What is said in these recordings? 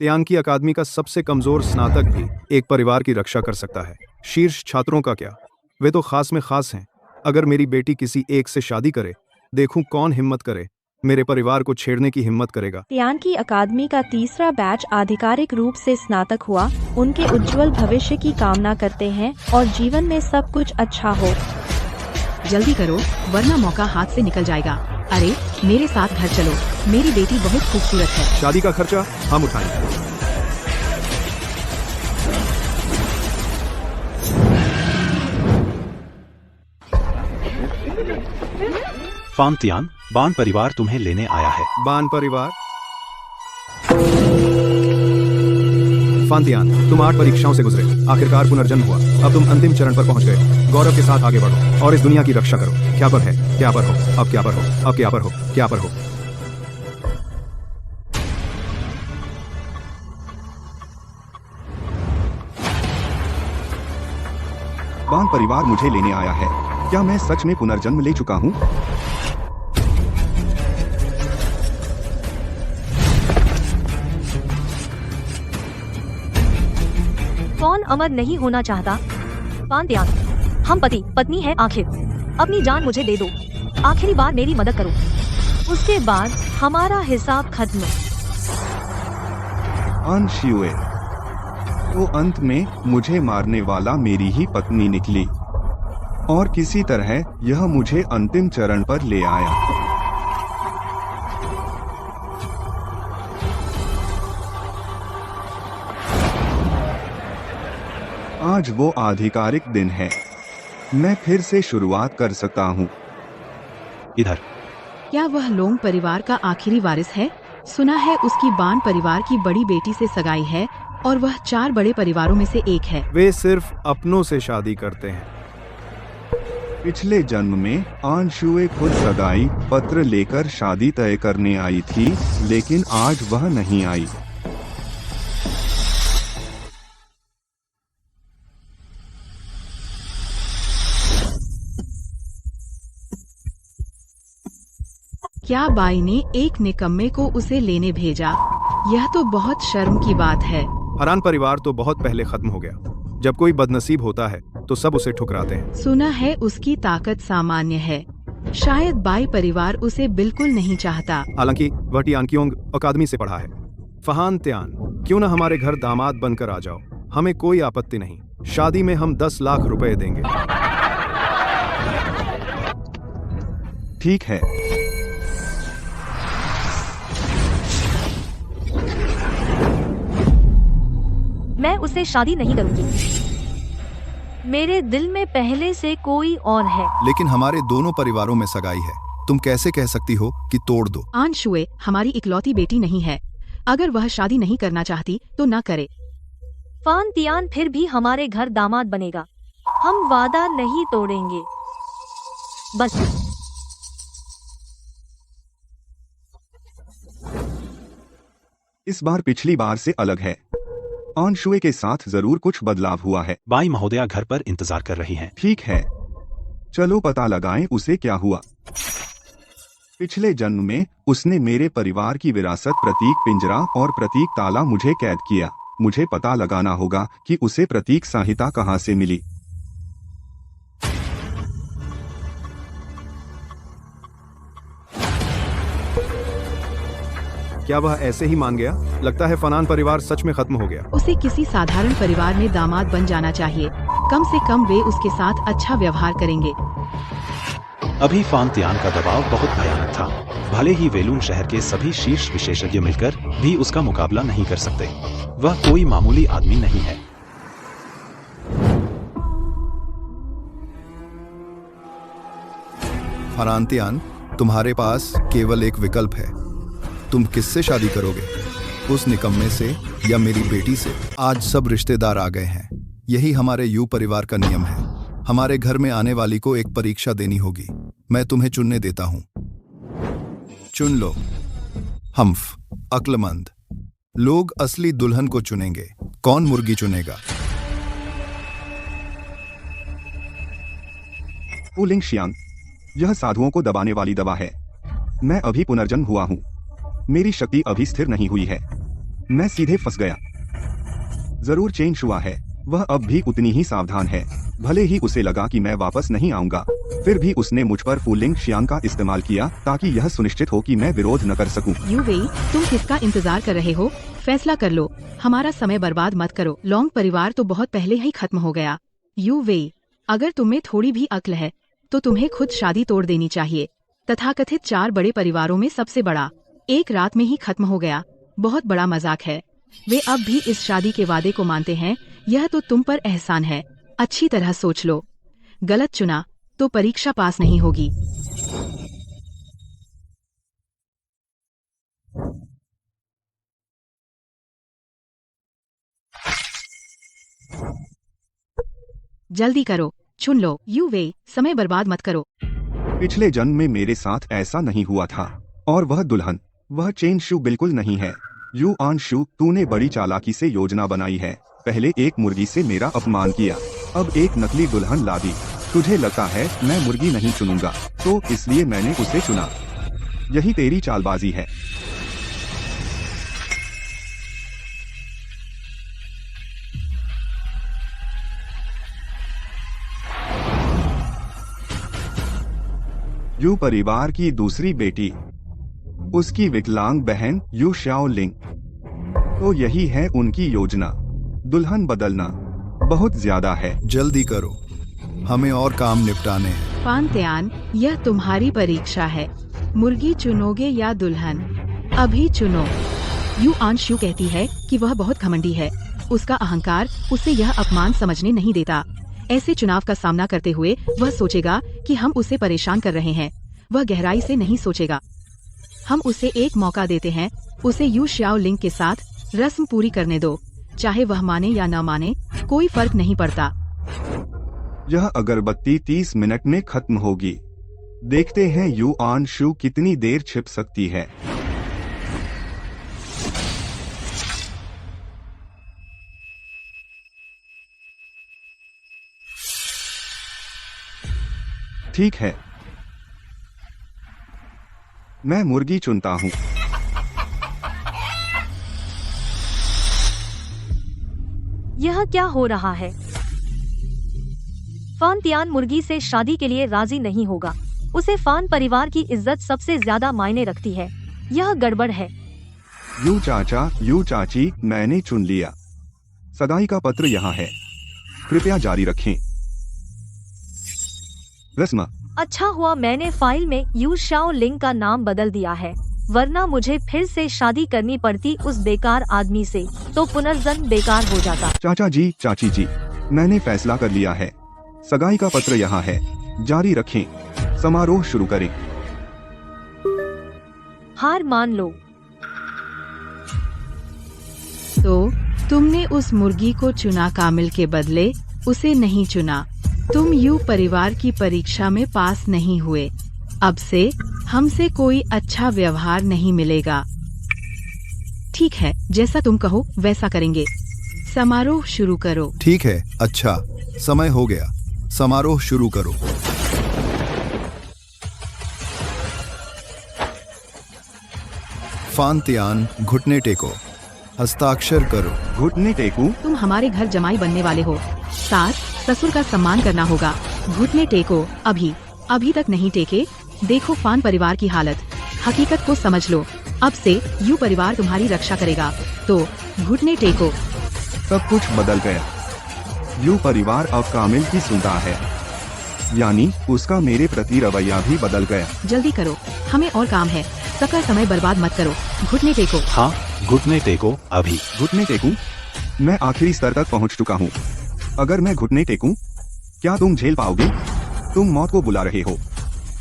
Yankee अकादमी का सबसे कमजोर स्नातक भी एक परिवार की रक्षा कर सकता है। शीर्ष छात्रों का क्या, वे तो खास में खास हैं। अगर मेरी बेटी किसी एक से शादी करे, देखूं कौन हिम्मत करे, मेरे परिवार को छेड़ने की हिम्मत करेगा। यांकी अकादमी का तीसरा बैच आधिकारिक रूप से स्नातक हुआ। उनके उज्जवल भविष्य की कामना करते हैं और जीवन में सब कुछ अच्छा हो। जल्दी करो वरना मौका हाथ से निकल जाएगा। अरे मेरे साथ घर चलो, मेरी बेटी बहुत खूबसूरत है। शादी का खर्चा हम उठाएंगे। फांतियान, बान परिवार तुम्हें लेने आया है। बान परिवार? फांतियान, तुम 8 परीक्षाओं से गुजरे, आखिरकार पुनर्जन्म हुआ। अब तुम अंतिम चरण पर पहुंच गए। गौरव के साथ आगे बढ़ो और इस दुनिया की रक्षा करो। क्या पर है, क्या पर हो, अब क्या पर हो, अब क्या पर हो, क्या पर हो। बान परिवार मुझे लेने आया है। क्या मैं सच में पुनर्जन्म ले चुका हूँ? कौन अमर नहीं होना चाहता? फांतियान, हम पति पत्नी हैं आखिर। अपनी जान मुझे दे दो, आखिरी बार मेरी मदद करो, उसके बाद हमारा हिसाब खत्म। अनशिवे, तो अंत में मुझे मारने वाला मेरी ही पत्नी निकली और किसी तरह यह मुझे अंतिम चरण पर ले आया। आज वो आधिकारिक दिन है। मैं फिर से शुरुआत कर सकता हूँ। इधर। क्या वह लोंग परिवार का आखिरी वारिस है? सुना है उसकी बान परिवार की बड़ी बेटी से सगाई है और वह 4 बड़े परिवारों में से एक है। वे सिर्फ अपनों से शादी करते हैं। पिछले जन्म में आंशुए खुद सगाई पत्र लेकर शादी तय करने आई थी, लेकिन आज वह नहीं आई। क्या बाई ने एक निकम्मे को उसे लेने भेजा? यह तो बहुत शर्म की बात है। हरान परिवार तो बहुत पहले खत्म हो गया। जब कोई बदनसीब होता है तो सब उसे ठुकराते हैं। सुना है उसकी ताकत सामान्य है। शायद बाई परिवार उसे बिल्कुल नहीं चाहता। हालांकि वह टियानकियोंग अकादमी से पढ़ा है। फांतियान, क्यों न हमारे घर दामाद बनकर आ जाओ, हमें कोई आपत्ति नहीं। शादी में हम 10 लाख रुपए देंगे। ठीक है। मैं उससे शादी नहीं करूंगी। मेरे दिल में पहले से कोई और है। लेकिन हमारे दोनों परिवारों में सगाई है। तुम कैसे कह सकती हो कि तोड़ दो? आंशुए हमारी इकलौती बेटी नहीं है। अगर वह शादी नहीं करना चाहती तो न करे। फांतियान फिर भी हमारे घर दामाद बनेगा। हम वादा नहीं तोड़ेंगे। बस। इस बार पिछली बार से अलग है। आंशुए के साथ जरूर कुछ बदलाव हुआ है। बाई महोदया घर पर इंतजार कर रही हैं। ठीक है, चलो पता लगाएं उसे क्या हुआ। पिछले जन्म में उसने मेरे परिवार की विरासत प्रतीक पिंजरा और प्रतीक ताला मुझे कैद किया। मुझे पता लगाना होगा कि उसे प्रतीक संहिता कहां से मिली। क्या वह ऐसे ही मान गया? लगता है फनान परिवार सच में खत्म हो गया। उसे किसी साधारण परिवार में दामाद बन जाना चाहिए। कम से कम वे उसके साथ अच्छा व्यवहार करेंगे। अभी फांतियान का दबाव बहुत भयानक था। भले ही वेलून शहर के सभी शीर्ष विशेषज्ञ मिलकर भी उसका मुकाबला नहीं कर सकते। वह कोई मामूली आदमी नहीं है। फांतियान, तुम्हारे पास केवल एक विकल्प है। तुम किससे शादी करोगे? उस निकम्मे से या मेरी बेटी से? आज सब रिश्तेदार आ गए हैं। यही हमारे यू परिवार का नियम है। हमारे घर में आने वाली को एक परीक्षा देनी होगी। मैं तुम्हें चुनने देता हूं। चुन लो। हम्फ, अक्लमंद लोग असली दुल्हन को चुनेंगे। कौन मुर्गी चुनेगा? पुलिंग शियांग, यह साधुओं को दबाने वाली दवा है। मैं अभी पुनर्जन्म हुआ हूँ। मेरी शक्ति अभी स्थिर नहीं हुई है। मैं सीधे फंस गया। जरूर चेंज हुआ है, वह अब भी उतनी ही सावधान है। भले ही उसे लगा कि मैं वापस नहीं आऊंगा, फिर भी उसने मुझ पर फूलिंग शियांग का इस्तेमाल किया ताकि यह सुनिश्चित हो कि मैं विरोध न कर सकूं। यू वेई, तुम किसका इंतजार कर रहे हो? फैसला कर लो, हमारा समय बर्बाद मत करो। लॉन्ग परिवार तो बहुत पहले ही खत्म हो गया। यू वेई, अगर तुम्हें थोड़ी भी अक्ल है तो तुम्हें खुद शादी तोड़ देनी चाहिए। तथाकथित 4 बड़े परिवारों में सबसे बड़ा एक रात में ही खत्म हो गया। बहुत बड़ा मजाक है। वे अब भी इस शादी के वादे को मानते हैं। यह तो तुम पर एहसान है। अच्छी तरह सोच लो, गलत चुना तो परीक्षा पास नहीं होगी। जल्दी करो, चुन लो। यू वेई, समय बर्बाद मत करो। पिछले जन्म में मेरे साथ ऐसा नहीं हुआ था। और वह दुल्हन, वह चेन शू बिल्कुल नहीं है। यू आन शू, तूने बड़ी चालाकी से योजना बनाई है। पहले एक मुर्गी से मेरा अपमान किया, अब एक नकली दुल्हन ला दी। तुझे लगता है मैं मुर्गी नहीं चुनूंगा, तो इसलिए मैंने उसे चुना। यही तेरी चालबाजी है। यू परिवार की दूसरी बेटी, उसकी विकलांग बहन यू शाओ लिंग। तो यही है उनकी योजना। दुल्हन बदलना बहुत ज्यादा है। जल्दी करो, हमें और काम निपटाने हैं। फान त्यान, यह तुम्हारी परीक्षा है। मुर्गी चुनोगे या दुल्हन? अभी चुनो। यू आन शू कहती है कि वह बहुत घमंडी है। उसका अहंकार उसे यह अपमान समझने नहीं देता। ऐसे चुनाव का सामना करते हुए वह सोचेगा कि हम उसे परेशान कर रहे हैं। वह गहराई से नहीं सोचेगा। हम उसे एक मौका देते हैं। उसे यू शाओ लिंग के साथ रस्म पूरी करने दो। चाहे वह माने या न माने, कोई फर्क नहीं पड़ता। यह अगरबत्ती 30 मिनट में खत्म होगी। देखते हैं यू आन शू कितनी देर छिप सकती है। ठीक है, मैं मुर्गी चुनता हूँ। यह क्या हो रहा है? फान त्यान मुर्गी से शादी के लिए राजी नहीं होगा। उसे फान परिवार की इज्जत सबसे ज्यादा मायने रखती है। यह गड़बड़ है। यू चाचा, यू चाची, मैंने चुन लिया। सगाई का पत्र यहाँ है, कृपया जारी रखें। रस्म, अच्छा हुआ मैंने फाइल में यू शाओ लिंग का नाम बदल दिया है, वरना मुझे फिर से शादी करनी पड़ती उस बेकार आदमी से, तो पुनर्जन्म बेकार हो जाता। चाचा जी, चाची जी, मैंने फैसला कर लिया है। सगाई का पत्र यहाँ है, जारी रखें। समारोह शुरू करें। हार मान लो। तो तुमने उस मुर्गी को चुना, कामिल के बदले उसे नहीं चुना। तुम यू परिवार की परीक्षा में पास नहीं हुए। अब से हमसे कोई अच्छा व्यवहार नहीं मिलेगा। ठीक है, जैसा तुम कहो वैसा करेंगे। समारोह शुरू करो। ठीक है, अच्छा, समय हो गया। समारोह शुरू करो। फान त्यान, घुटने टेको, हस्ताक्षर करो। घुटने टेकूं? तुम हमारे घर जमाई बनने वाले हो। सास ससुर का सम्मान करना होगा। घुटने टेको। अभी अभी तक नहीं टेके। देखो फान परिवार की हालत। हकीकत को समझ लो। अब से यू परिवार तुम्हारी रक्षा करेगा, तो घुटने टेको। सब कुछ बदल गया। यू परिवार अब कामिल की सुनता है, यानी उसका मेरे प्रति रवैया भी बदल गया। जल्दी करो, हमें और काम है। सबका समय बर्बाद मत करो। घुटने टेको। हाँ, घुटने टेको अभी। घुटने टेकूं? मैं आखिरी स्तर तक पहुंच चुका हूं। अगर मैं घुटने टेकूं, क्या तुम झेल पाओगे? तुम मौत को बुला रहे हो।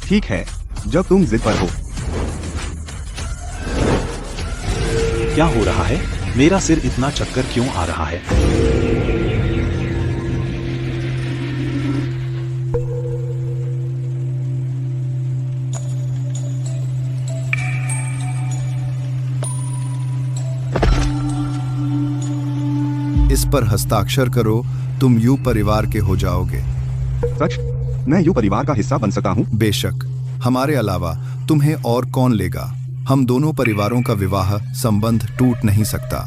ठीक है, जब तुम जिद पर हो। क्या हो रहा है? मेरा सिर इतना चक्कर क्यों आ रहा है? इस पर हस्ताक्षर करो, तुम यू परिवार के हो जाओगे। सच? मैं यू परिवार का हिस्सा बन सकता हूँ? बेशक, हमारे अलावा तुम्हें और कौन लेगा। हम दोनों परिवारों का विवाह संबंध टूट नहीं सकता।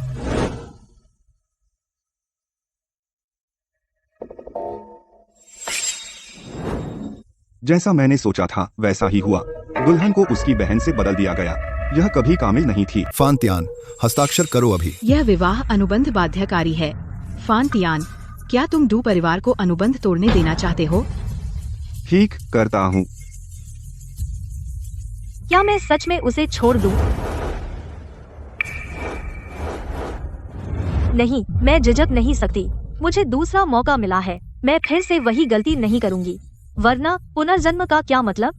जैसा मैंने सोचा था वैसा ही हुआ। दुल्हन को उसकी बहन से बदल दिया गया। यह कभी कामिल नहीं थी। फांतियान, हस्ताक्षर करो अभी। यह विवाह अनुबंध बाध्यकारी है। फांतियान, क्या तुम डू परिवार को अनुबंध तोड़ने देना चाहते हो? ठीक करता हूँ। क्या मैं सच में उसे छोड़ दूं? नहीं, मैं झिझक नहीं सकती। मुझे दूसरा मौका मिला है। मैं फिर से वही गलती नहीं करूंगी। वरना पुनर्जन्म का क्या मतलब?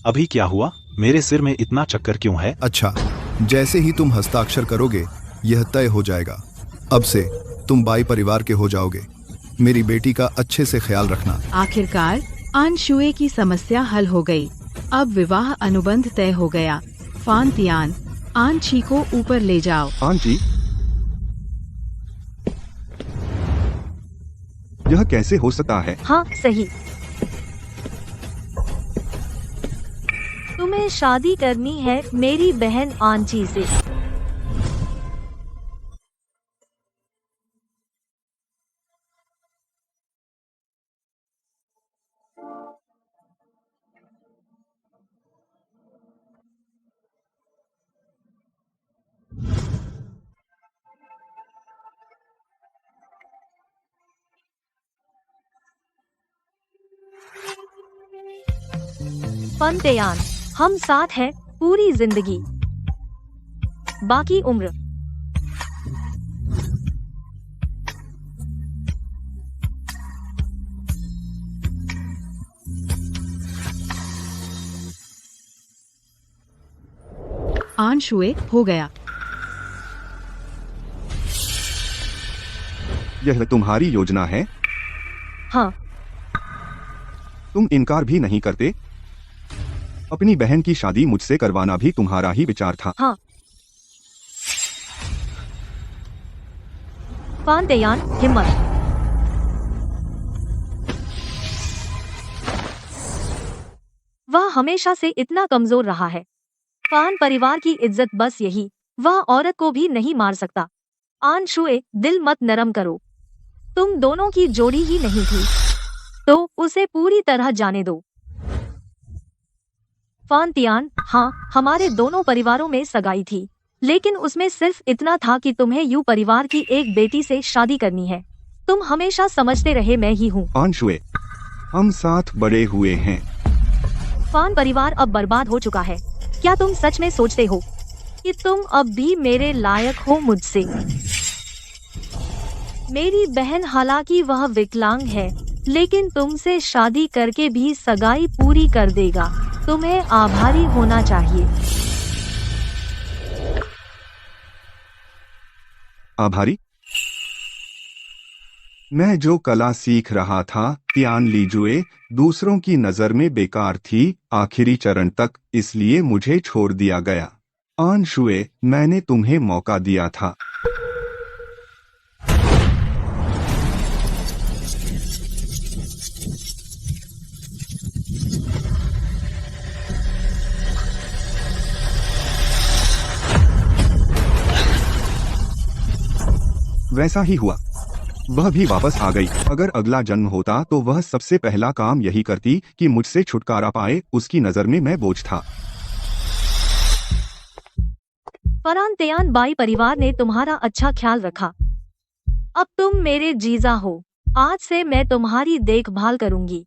अभी क्या हुआ? मेरे सिर में इतना चक्कर क्यों है? अच्छा, जैसे ही तुम हस्ताक्षर करोगे यह तय हो जाएगा। अब से तुम बाई परिवार के हो जाओगे। मेरी बेटी का अच्छे से ख्याल रखना। आखिरकार आनशुए की समस्या हल हो गई। अब विवाह अनुबंध तय हो गया। फांतियान, आनची को ऊपर ले जाओ। आंटी, यह कैसे हो सकता है? हाँ, सही। तुम्हें शादी करनी है मेरी बहन आंची से। फांतियान, हम साथ हैं पूरी जिंदगी, बाकी उम्र। आनशुए, हो गया। यह तुम्हारी योजना है? हाँ। तुम इनकार भी नहीं करते? अपनी बहन की शादी मुझसे करवाना भी तुम्हारा ही विचार था? हाँ। फांतियान, हिम्मत। वह हमेशा से इतना कमजोर रहा है। फान परिवार की इज्जत बस यही। वह औरत को भी नहीं मार सकता। आनशुए, दिल मत नरम करो। तुम दोनों की जोड़ी ही नहीं थी, तो उसे पूरी तरह जाने दो। फांतियान, हाँ, हमारे दोनों परिवारों में सगाई थी, लेकिन उसमें सिर्फ इतना था कि तुम्हें यू परिवार की एक बेटी से शादी करनी है। तुम हमेशा समझते रहे मैं ही हूँ। आनशुए, हम साथ बड़े हुए हैं। फान परिवार अब बर्बाद हो चुका है। क्या तुम सच में सोचते हो कि तुम अब भी मेरे लायक हो मुझसे? मेरी बहन, हालांकि वह विकलांग है, लेकिन तुमसे शादी करके भी सगाई पूरी कर देगा। तुम्हें आभारी होना चाहिए। आभारी? मैं जो कला सीख रहा था, त्यान लीजुए, दूसरों की नजर में बेकार थी आखिरी चरण तक, इसलिए मुझे छोड़ दिया गया। आनशुए, मैंने तुम्हें मौका दिया था। वैसा ही हुआ। वह भी वापस आ गई। अगर अगला जन्म होता तो वह सबसे पहला काम यही करती कि मुझसे छुटकारा पाए। उसकी नजर में मैं बोझ था। फांतियान बाई परिवार ने तुम्हारा अच्छा ख्याल रखा। अब तुम मेरे जीजा हो। आज से मैं तुम्हारी देखभाल करूंगी।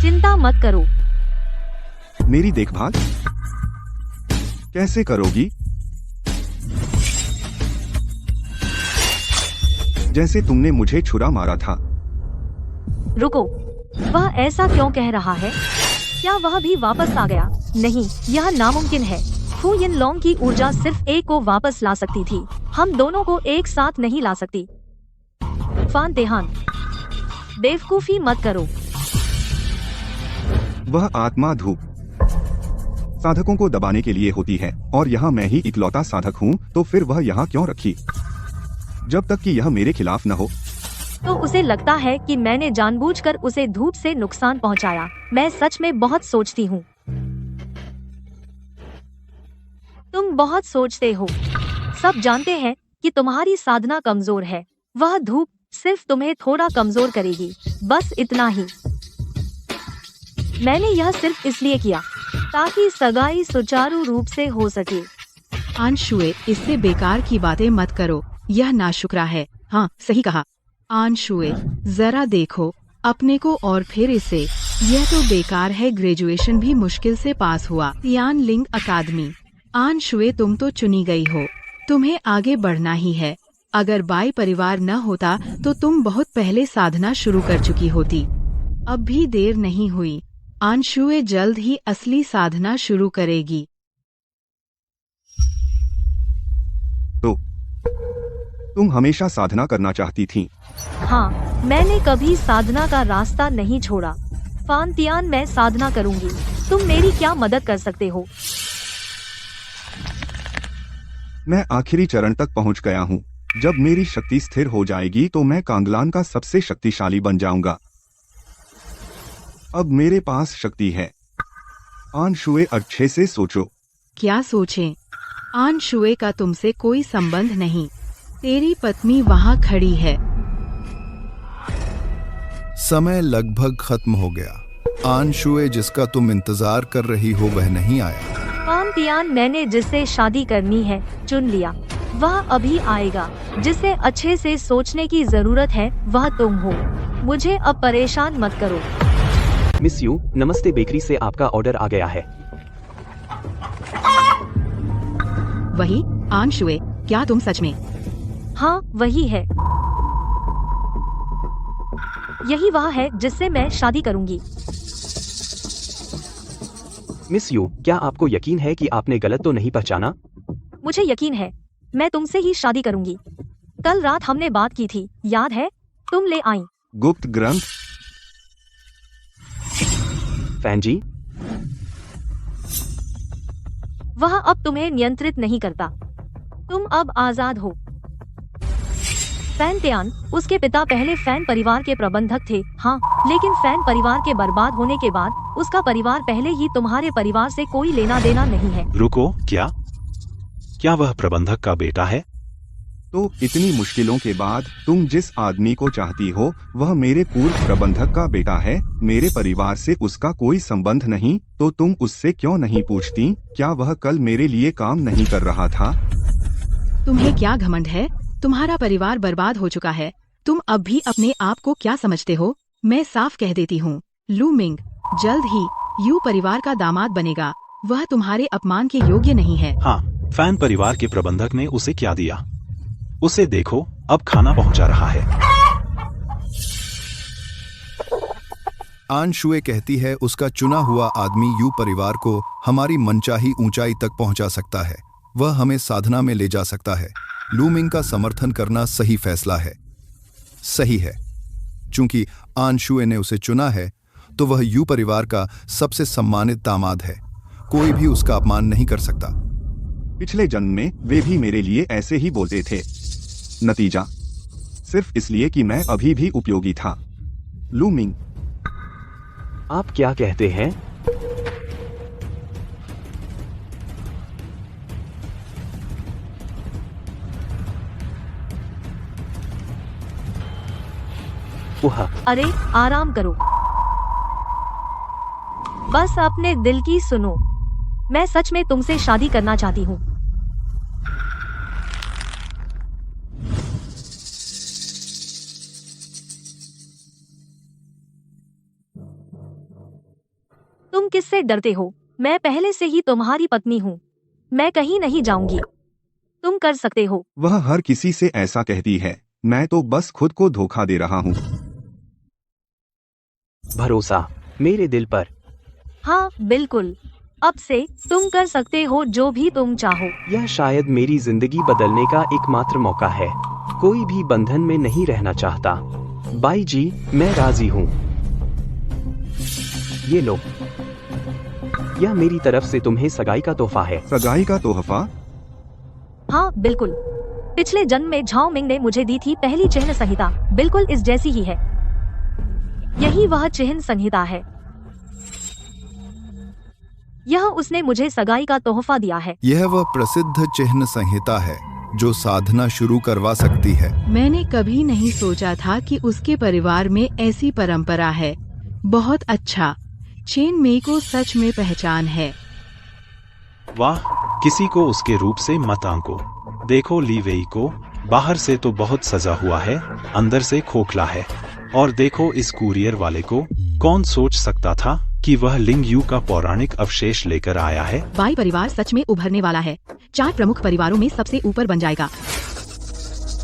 चिंता मत करो। मेरी देखभाल कैसे करोगी? जैसे तुमने मुझे छुरा मारा था। रुको, वह ऐसा क्यों कह रहा है? क्या वह भी वापस आ गया? नहीं, यह नामुमकिन है। फू यिन लोंग की ऊर्जा सिर्फ एक को वापस ला सकती थी। हम दोनों को एक साथ नहीं ला सकती। फान तेहान, बेवकूफी मत करो। वह आत्मा धूप साधकों को दबाने के लिए होती है, और यहाँ मैं ही इकलौता साधक हूँ, तो फिर वह यहाँ क्यों रखी? जब तक कि यह मेरे खिलाफ न हो। तो उसे लगता है कि मैंने जानबूझकर उसे धूप से नुकसान पहुंचाया। मैं सच में बहुत सोचती हूँ। तुम बहुत सोचते हो। सब जानते हैं कि तुम्हारी साधना कमजोर है। वह धूप सिर्फ तुम्हें थोड़ा कमजोर करेगी, बस इतना ही। मैंने यह सिर्फ इसलिए किया ताकि सगाई सुचारू रूप से हो सके। आनशुए, इससे बेकार की बातें मत करो, यह नाशुक्रा है। हाँ, सही कहा। आनशुए, जरा देखो अपने को और फिर इसे। यह तो बेकार है, ग्रेजुएशन भी मुश्किल से पास हुआ। तियान लिंग अकादमी। आनशुए, तुम तो चुनी गई हो, तुम्हें आगे बढ़ना ही है। अगर बाई परिवार न होता तो तुम बहुत पहले साधना शुरू कर चुकी होती। अब भी देर नहीं हुई। आनशुए जल्द ही असली साधना शुरू करेगी। तो तुम हमेशा साधना करना चाहती थी? हाँ, मैंने कभी साधना का रास्ता नहीं छोड़ा। फान तियान, मैं साधना करूंगी। तुम मेरी क्या मदद कर सकते हो? मैं आखिरी चरण तक पहुंच गया हूँ। जब मेरी शक्ति स्थिर हो जाएगी तो मैं कांगलान का सबसे शक्तिशाली बन जाऊंगा। अब मेरे पास शक्ति है। आनशुए, अच्छे से सोचो। क्या सोचें? आनशुए का तुमसे कोई संबंध नहीं। तेरी पत्नी वहाँ खड़ी है। समय लगभग खत्म हो गया। आनशुए, जिसका तुम इंतजार कर रही हो वह नहीं आया। फान तियान, मैंने जिससे शादी करनी है चुन लिया। वह अभी आएगा। जिसे अच्छे से सोचने की जरूरत है वह तुम हो। मुझे अब परेशान मत करो। मिस यू, नमस्ते। बेकरी से आपका ऑर्डर आ गया है। वही? आनशुए, क्या तुम सच में? हाँ, वही है। यही वह है जिससे मैं शादी करूंगी। मिस यू, क्या आपको यकीन है कि आपने गलत तो नहीं पहचाना? मुझे यकीन है, मैं तुमसे ही शादी करूंगी। कल रात हमने बात की थी, याद है? तुम ले आई। गुप्त ग्रंथ? फैन जी, वह अब तुम्हें नियंत्रित नहीं करता। तुम अब आजाद हो। फैन तियान, उसके पिता पहले फैन परिवार के प्रबंधक थे। हाँ, लेकिन फैन परिवार के बर्बाद होने के बाद उसका परिवार पहले ही तुम्हारे परिवार से कोई लेना देना नहीं है। रुको, क्या वह प्रबंधक का बेटा है? तो इतनी मुश्किलों के बाद तुम जिस आदमी को चाहती हो वह मेरे पूर्व प्रबंधक का बेटा है। मेरे परिवार से उसका कोई संबंध नहीं, तो तुम उससे क्यों नहीं पूछती? क्या वह कल मेरे लिए काम नहीं कर रहा था? तुम्हें क्या घमंड है? तुम्हारा परिवार बर्बाद हो चुका है। तुम अब भी अपने आप को क्या समझते हो? मैं साफ कह देती हूँ, लू मिंग जल्द ही यू परिवार का दामाद बनेगा। वह तुम्हारे अपमान के योग्य नहीं है। हाँ, फैन परिवार के प्रबंधक ने उसे क्या दिया? उसे देखो, अब खाना पहुंचा रहा है। आनशुए कहती है उसका चुना हुआ आदमी यू परिवार को हमारी मनचाही ऊंचाई तक पहुंचा सकता है। वह हमें साधना में ले जा सकता है। लूमिंग का समर्थन करना सही फैसला है। सही है। चूंकि आनशुए ने उसे चुना है तो वह यू परिवार का सबसे सम्मानित दामाद है। कोई भी उसका अपमान नहीं कर सकता। पिछले जन्म में वे भी मेरे लिए ऐसे ही बोलते थे। नतीजा सिर्फ इसलिए कि मैं अभी भी उपयोगी था। लूमिंग, आप क्या कहते हैं? अरे आराम करो, बस अपने दिल की सुनो। मैं सच में तुमसे शादी करना चाहती हूँ। तुम किससे डरते हो? मैं पहले से ही तुम्हारी पत्नी हूँ। मैं कहीं नहीं जाऊंगी। तुम कर सकते हो। वह हर किसी से ऐसा कहती है। मैं तो बस खुद को धोखा दे रहा हूँ। भरोसा मेरे दिल पर। हाँ बिल्कुल। अब से तुम कर सकते हो जो भी तुम चाहो। यह शायद मेरी जिंदगी बदलने का एकमात्र मौका है। कोई भी बंधन में नहीं रहना चाहता। बाई जी, मैं राजी हूँ। ये लो, यह मेरी तरफ से तुम्हें सगाई का तोहफा है। सगाई का तोहफा? हाँ बिल्कुल, पिछले जन्म में झाओ मिंग ने मुझे दी थी पहली चिह्न संहिता, बिल्कुल इस जैसी ही है। यही वह चिह्न संहिता है, यह उसने मुझे सगाई का तोहफा दिया है। यह वह प्रसिद्ध चिह्न संहिता है जो साधना शुरू करवा सकती है। मैंने कभी नहीं सोचा था कि उसके परिवार में ऐसी परंपरा है। बहुत अच्छा, चेन मेई को सच में पहचान है। वाह, किसी को उसके रूप से मत आंको। देखो ली वेई को, बाहर से तो बहुत सजा हुआ है, अंदर से खोखला है। और देखो इस कुरियर वाले को, कौन सोच सकता था कि वह लिंग यू का पौराणिक अवशेष लेकर आया है। बाई परिवार सच में उभरने वाला है, 4 प्रमुख परिवारों में सबसे ऊपर बन जाएगा।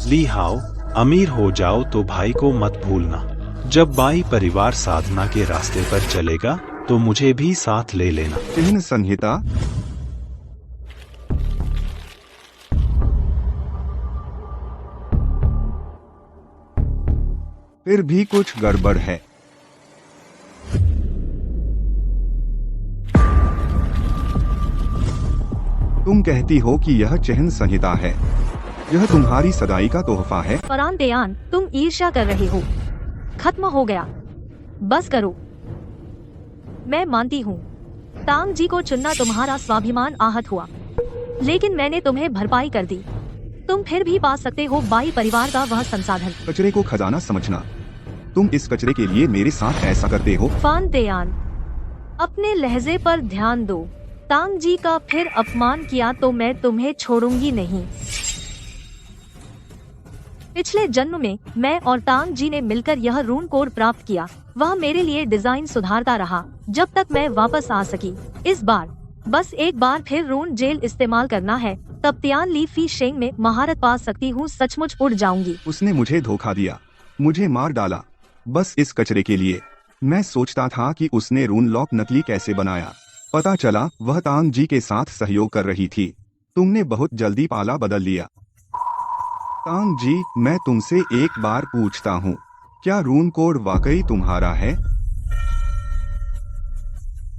ली हाओ, अमीर हो जाओ तो भाई को मत भूलना। जब बाई परिवार साधना के रास्ते पर चलेगा तो मुझे भी साथ ले लेना। चिह्न संहिता? फिर भी कुछ गड़बड़ है। तुम कहती हो कि यह चिह्न संहिता है, यह तुम्हारी सगाई का तोहफा है? फरान देयान, तुम ईर्ष्या कर रहे हो। खत्म हो गया, बस करो। मैं मानती हूँ तांग जी को चुनना तुम्हारा स्वाभिमान आहत हुआ, लेकिन मैंने तुम्हें भरपाई कर दी। तुम फिर भी पा सकते हो बाई परिवार का वह संसाधन। कचरे को खजाना समझना, तुम इस कचरे के लिए मेरे साथ ऐसा करते हो? फान देयान, अपने लहजे पर ध्यान दो। तांग जी का फिर अपमान किया तो मैं तुम्हें छोड़ूंगी नहीं। पिछले जन्म में मैं और तांग जी ने मिलकर यह रून कोड प्राप्त किया। वह मेरे लिए डिजाइन सुधारता रहा जब तक मैं वापस आ सकी। इस बार बस एक बार फिर रून जेल इस्तेमाल करना है, तब तियान ली फी शेंग में महारत पा सकती हूँ। सचमुच उड़ जाऊंगी। उसने मुझे धोखा दिया, मुझे मार डाला, बस इस कचरे के लिए। मैं सोचता था कि उसने रून लॉक नकली कैसे बनाया, पता चला वह तांग जी के साथ सहयोग कर रही थी। तुमने बहुत जल्दी पाला बदल लिया। तांग जी, मैं तुमसे एक बार पूछता हूँ, क्या रून कोड वाकई तुम्हारा है?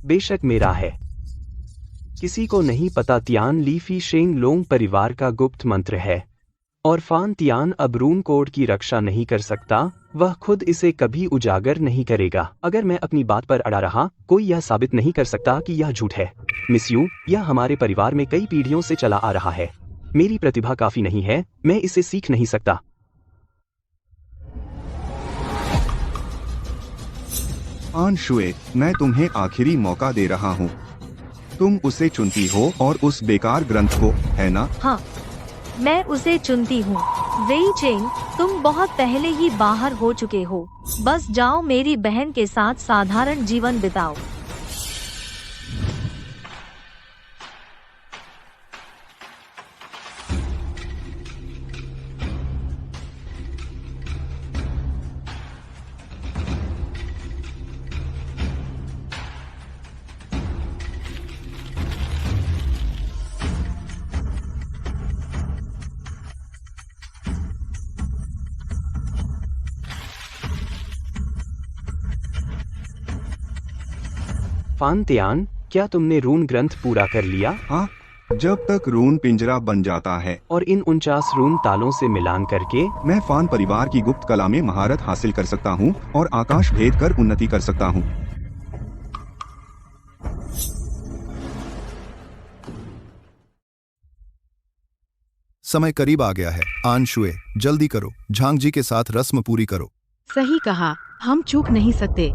बेशक मेरा है। किसी को नहीं पता तियान ली फी शेंग लोंग परिवार का गुप्त मंत्र है, और फान तियान अब रून कोड की रक्षा नहीं कर सकता। वह खुद इसे कभी उजागर नहीं करेगा। अगर मैं अपनी बात पर अड़ा रहा, कोई यह साबित नहीं कर सकता कि यह झूठ है। मिस यू, यह हमारे परिवार में कई पीढ़ियों से चला आ रहा है। मेरी प्रतिभा काफी नहीं है, मैं इसे सीख नहीं सकता। आन शुए, मैं तुम्हें आखिरी मौका दे रहा हूँ। तुम उसे चुनती हो और उस बेकार ग्रंथ को, है ना? हाँ, मैं उसे चुनती हूँ। वेई चेंग, तुम बहुत पहले ही बाहर हो चुके हो। बस जाओ, मेरी बहन के साथ साधारण जीवन बिताओ। फान तियान, क्या तुमने रून ग्रंथ पूरा कर लिया? हाँ, जब तक रून पिंजरा बन जाता है और इन 49 रून तालों से मिलान करके मैं फान परिवार की गुप्त कला में महारत हासिल कर सकता हूँ और आकाश भेद कर उन्नति कर सकता हूँ। समय करीब आ गया है। आन शुए, जल्दी करो, झांग जी के साथ रस्म पूरी करो। सही कहा, हम चूक नहीं सकते।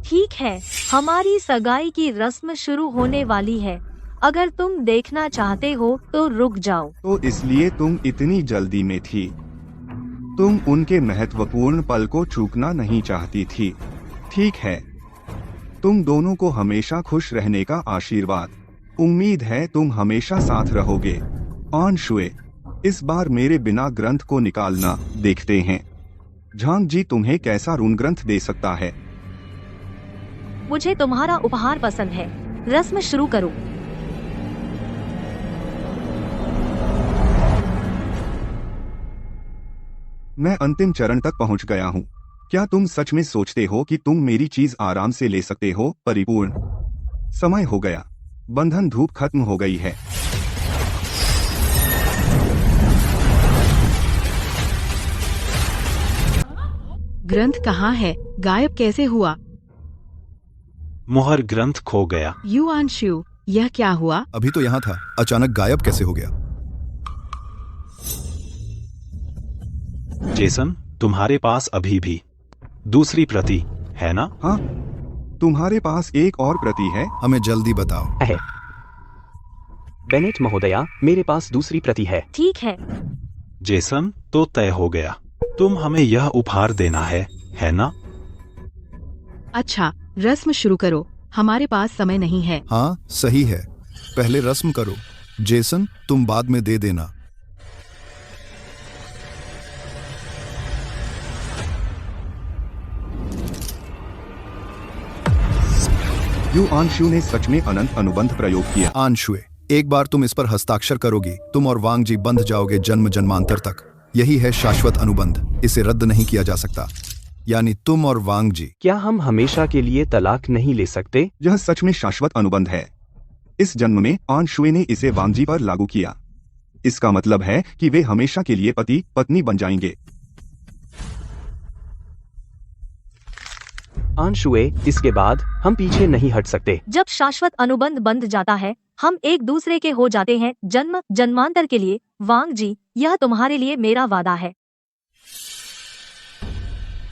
ठीक है, हमारी सगाई की रस्म शुरू होने वाली है। अगर तुम देखना चाहते हो तो रुक जाओ। तो इसलिए तुम इतनी जल्दी में थी? तुम उनके महत्वपूर्ण पल को चूकना नहीं चाहती थी। ठीक है, तुम दोनों को हमेशा खुश रहने का आशीर्वाद। उम्मीद है तुम हमेशा साथ रहोगे। आन शुए, इस बार मेरे बिना ग्रंथ को निकालना, देखते हैं झांग जी तुम्हें कैसा रून ग्रंथ दे सकता है। मुझे तुम्हारा उपहार पसंद है। रस्म शुरू करो। मैं अंतिम चरण तक पहुंच गया हूं। क्या तुम सच में सोचते हो कि तुम मेरी चीज आराम से ले सकते हो? परिपूर्ण समय हो गया। बंधन धूप खत्म हो गई है। ग्रंथ कहाँ है? गायब कैसे हुआ? मुहर ग्रंथ खो गया। युआंशु, यह क्या हुआ? अभी तो यहाँ था, अचानक गायब कैसे हो गया? जेसन, तुम्हारे पास अभी भी दूसरी प्रति है ना? हाँ, तुम्हारे पास एक और प्रति है। हमें जल्दी बताओ। है बेनेट महोदया, मेरे पास दूसरी प्रति है। ठीक है। जेसन, तो तय हो गया। तुम हमें यह उपहार देना है ना? अच्छा, रस्म शुरू करो। हमारे पास समय नहीं है। हाँ, सही है। पहले रस्म करो। जेसन, तुम बाद में दे देना। युआंशु ने सच में अनंत अनुबंध प्रयोग किया। आंशुए, एक बार तुम इस पर हस्ताक्षर करोगी, तुम और वांग जी बंध जाओगे जन्म जन्मांतर तक। यही है शाश्वत अनुबंध, इसे रद्द नहीं किया जा सकता। यानी तुम और वांग जी। क्या हम हमेशा के लिए तलाक नहीं ले सकते? यह सच में शाश्वत अनुबंध है। इस जन्म में आंशुए ने इसे वांगजी पर लागू किया। इसका मतलब है कि वे हमेशा के लिए पति पत्नी बन जाएंगे। आंशुए, इसके बाद हम पीछे नहीं हट सकते। जब शाश्वत अनुबंध बंध जाता है, हम एक दूसरे के हो जाते हैं जन्म जन्मांतर के लिए। वांग जी, यह तुम्हारे लिए मेरा वादा है।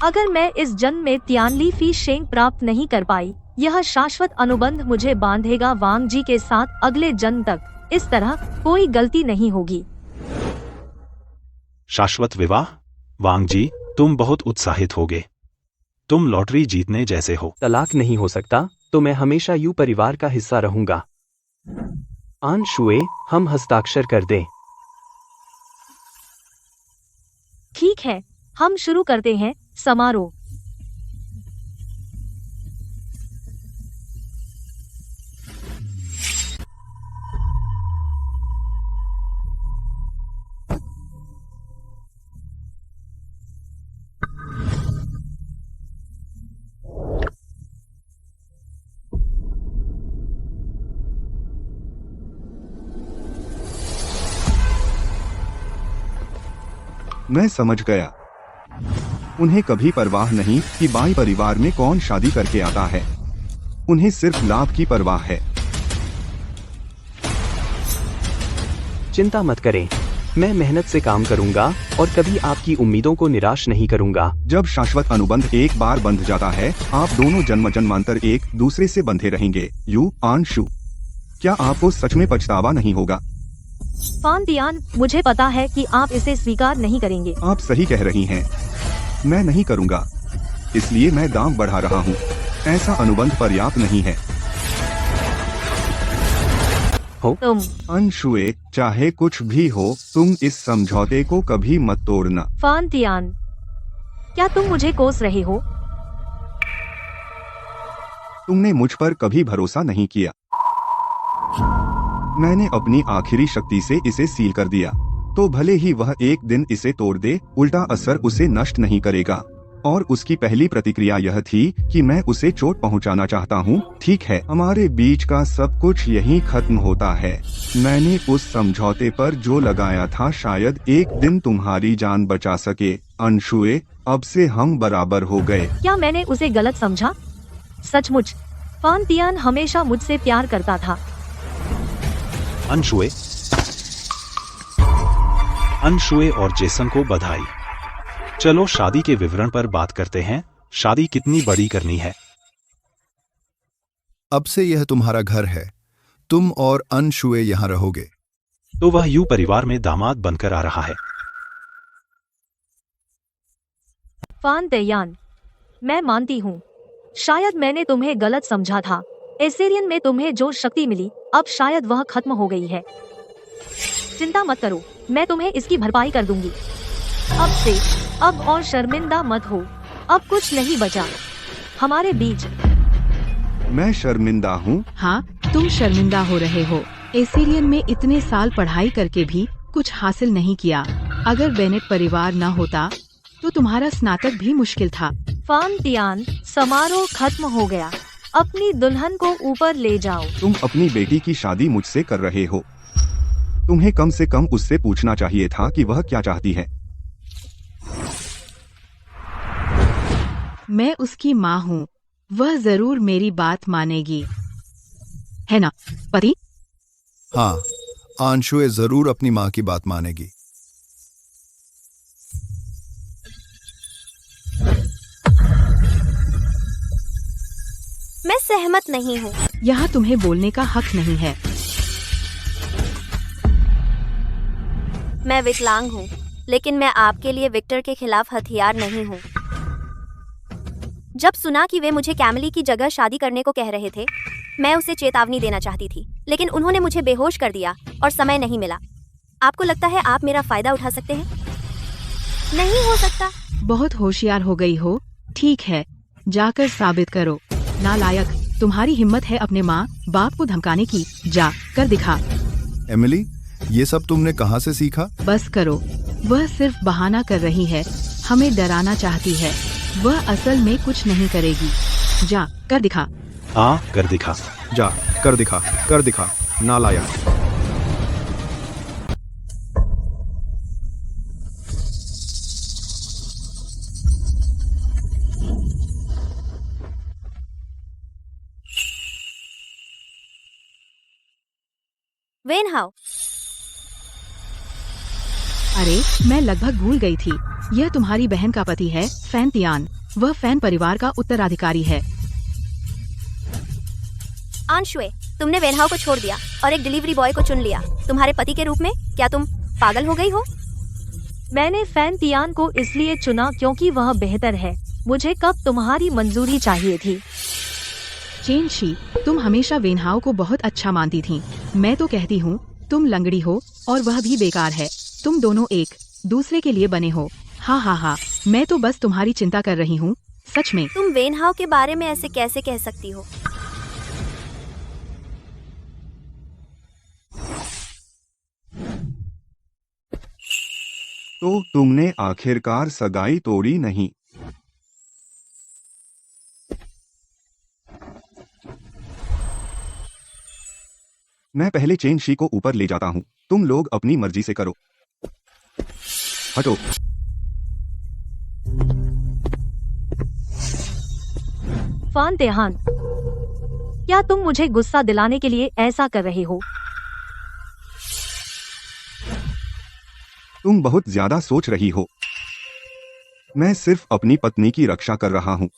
अगर मैं इस जन्म में तियानली फी शेंग प्राप्त नहीं कर पाई, यह शाश्वत अनुबंध मुझे बांधेगा वांग जी के साथ अगले जन्म तक। इस तरह कोई गलती नहीं होगी। शाश्वत विवाह? वांग जी, तुम बहुत उत्साहित होगे। तुम लॉटरी जीतने जैसे हो। तलाक नहीं हो सकता तो मैं हमेशा यू परिवार का हिस्सा रहूंगा। आंशुए, हम हस्ताक्षर कर दें। ठीक है, हम शुरू करते हैं समारोह। मैं समझ गया। उन्हें कभी परवाह नहीं कि बाई परिवार में कौन शादी करके आता है। उन्हें सिर्फ लाभ की परवाह है। चिंता मत करें, मैं मेहनत से काम करूंगा और कभी आपकी उम्मीदों को निराश नहीं करूंगा। जब शाश्वत अनुबंध एक बार बंध जाता है, आप दोनों जन्म जन्मांतर एक दूसरे से बंधे रहेंगे। युआंशु, क्या आपको सच में पछतावा नहीं होगा? फान तियान, मुझे पता है कि आप इसे स्वीकार नहीं करेंगे। आप सही कह रही हैं। मैं नहीं करूंगा, इसलिए मैं दाम बढ़ा रहा हूँ। ऐसा अनुबंध पर्याप्त नहीं है। तुम अंशुए, चाहे कुछ भी हो, तुम इस समझौते को कभी मत तोड़ना। फान तियान, क्या तुम मुझे कोस रहे हो? तुमने मुझ पर कभी भरोसा नहीं किया। मैंने अपनी आखिरी शक्ति से इसे सील कर दिया, तो भले ही वह एक दिन इसे तोड़ दे, उल्टा असर उसे नष्ट नहीं करेगा। और उसकी पहली प्रतिक्रिया यह थी कि मैं उसे चोट पहुंचाना चाहता हूं। ठीक है, हमारे बीच का सब कुछ यहीं खत्म होता है। मैंने उस समझौते पर जो लगाया था शायद एक दिन तुम्हारी जान बचा सके। अंशुए, अब से हम बराबर हो गए। क्या मैंने उसे गलत समझा? सचमुच फान तियान हमेशा मुझसे प्यार करता था। अंशुए और जेसन को बधाई। चलो शादी के विवरण पर बात करते हैं। शादी कितनी बड़ी करनी है? अब से यह तुम्हारा घर है। तुम और अंशुए यहाँ रहोगे। तो वह यू परिवार में दामाद बनकर आ रहा है। फान तियान, मैं मानती हूँ, शायद मैंने तुम्हें गलत समझा था। एसेरियन में तुम्हें जो शक्ति मिली, अब शायद वह खत्म हो गई है। चिंता मत करो, मैं तुम्हें इसकी भरपाई कर दूंगी। अब और शर्मिंदा मत हो। अब कुछ नहीं बचा हमारे बीच। मैं शर्मिंदा हूँ। हाँ, तुम शर्मिंदा हो रहे हो। एसिरियन में इतने साल पढ़ाई करके भी कुछ हासिल नहीं किया। अगर बेनेट परिवार न होता तो तुम्हारा स्नातक भी मुश्किल था। फान तियान, समारोह खत्म हो गया। अपनी दुल्हन को ऊपर ले जाओ। तुम अपनी बेटी की शादी मुझसे कर रहे हो। तुम्हें कम से कम उससे पूछना चाहिए था कि वह क्या चाहती है। मैं उसकी माँ हूँ, वह जरूर मेरी बात मानेगी, है ना पति? हाँ, आंशुए जरूर अपनी माँ की बात मानेगी। मैं सहमत नहीं हूँ। यहाँ तुम्हें बोलने का हक नहीं है। मैं विकलांग हूँ, लेकिन मैं आपके लिए विक्टर के खिलाफ हथियार नहीं हूँ। जब सुना कि वे मुझे कैमली की जगह शादी करने को कह रहे थे, मैं उसे चेतावनी देना चाहती थी, लेकिन उन्होंने मुझे बेहोश कर दिया और समय नहीं मिला। आपको लगता है आप मेरा फायदा उठा सकते हैं? नहीं हो सकता। बहुत होशियार हो गई हो। ठीक है, जाकर साबित करो। नालायक, तुम्हारी हिम्मत है अपने माँ बाप को धमकाने की। जा कर दिखा। एमिली, ये सब तुमने कहाँ से सीखा? बस करो, वह सिर्फ बहाना कर रही है, हमें डराना चाहती है। वह असल में कुछ नहीं करेगी। जा कर दिखा। कर दिखा। जा कर दिखा नालायक। वेनहाउ, अरे मैं लगभग भूल गई थी, यह तुम्हारी बहन का पति है, फैन तियान। वह फैन परिवार का उत्तराधिकारी है। आंशुए, तुमने वेनहाउ को छोड़ दिया और एक डिलीवरी बॉय को चुन लिया तुम्हारे पति के रूप में। क्या तुम पागल हो गई हो? मैंने फैन तियान को इसलिए चुना क्योंकि वह बेहतर है। मुझे कब तुम्हारी मंजूरी चाहिए थी? चेन शी, तुम हमेशा वेनहाउ को बहुत अच्छा मानती थी। मैं तो कहती हूँ तुम लंगड़ी हो और वह भी बेकार है। तुम दोनों एक दूसरे के लिए बने हो। हाँ हाँ हाँ, मैं तो बस तुम्हारी चिंता कर रही हूँ, सच में। तुम वेनहाउ के बारे में ऐसे कैसे कह सकती हो? तो तुमने आखिरकार सगाई तोड़ी नहीं। मैं पहले चेन शी को ऊपर ले जाता हूँ, तुम लोग अपनी मर्जी से करो। हटो। फान तेहान, क्या तुम मुझे गुस्सा दिलाने के लिए ऐसा कर रहे हो? तुम बहुत ज्यादा सोच रही हो। मैं सिर्फ अपनी पत्नी की रक्षा कर रहा हूँ।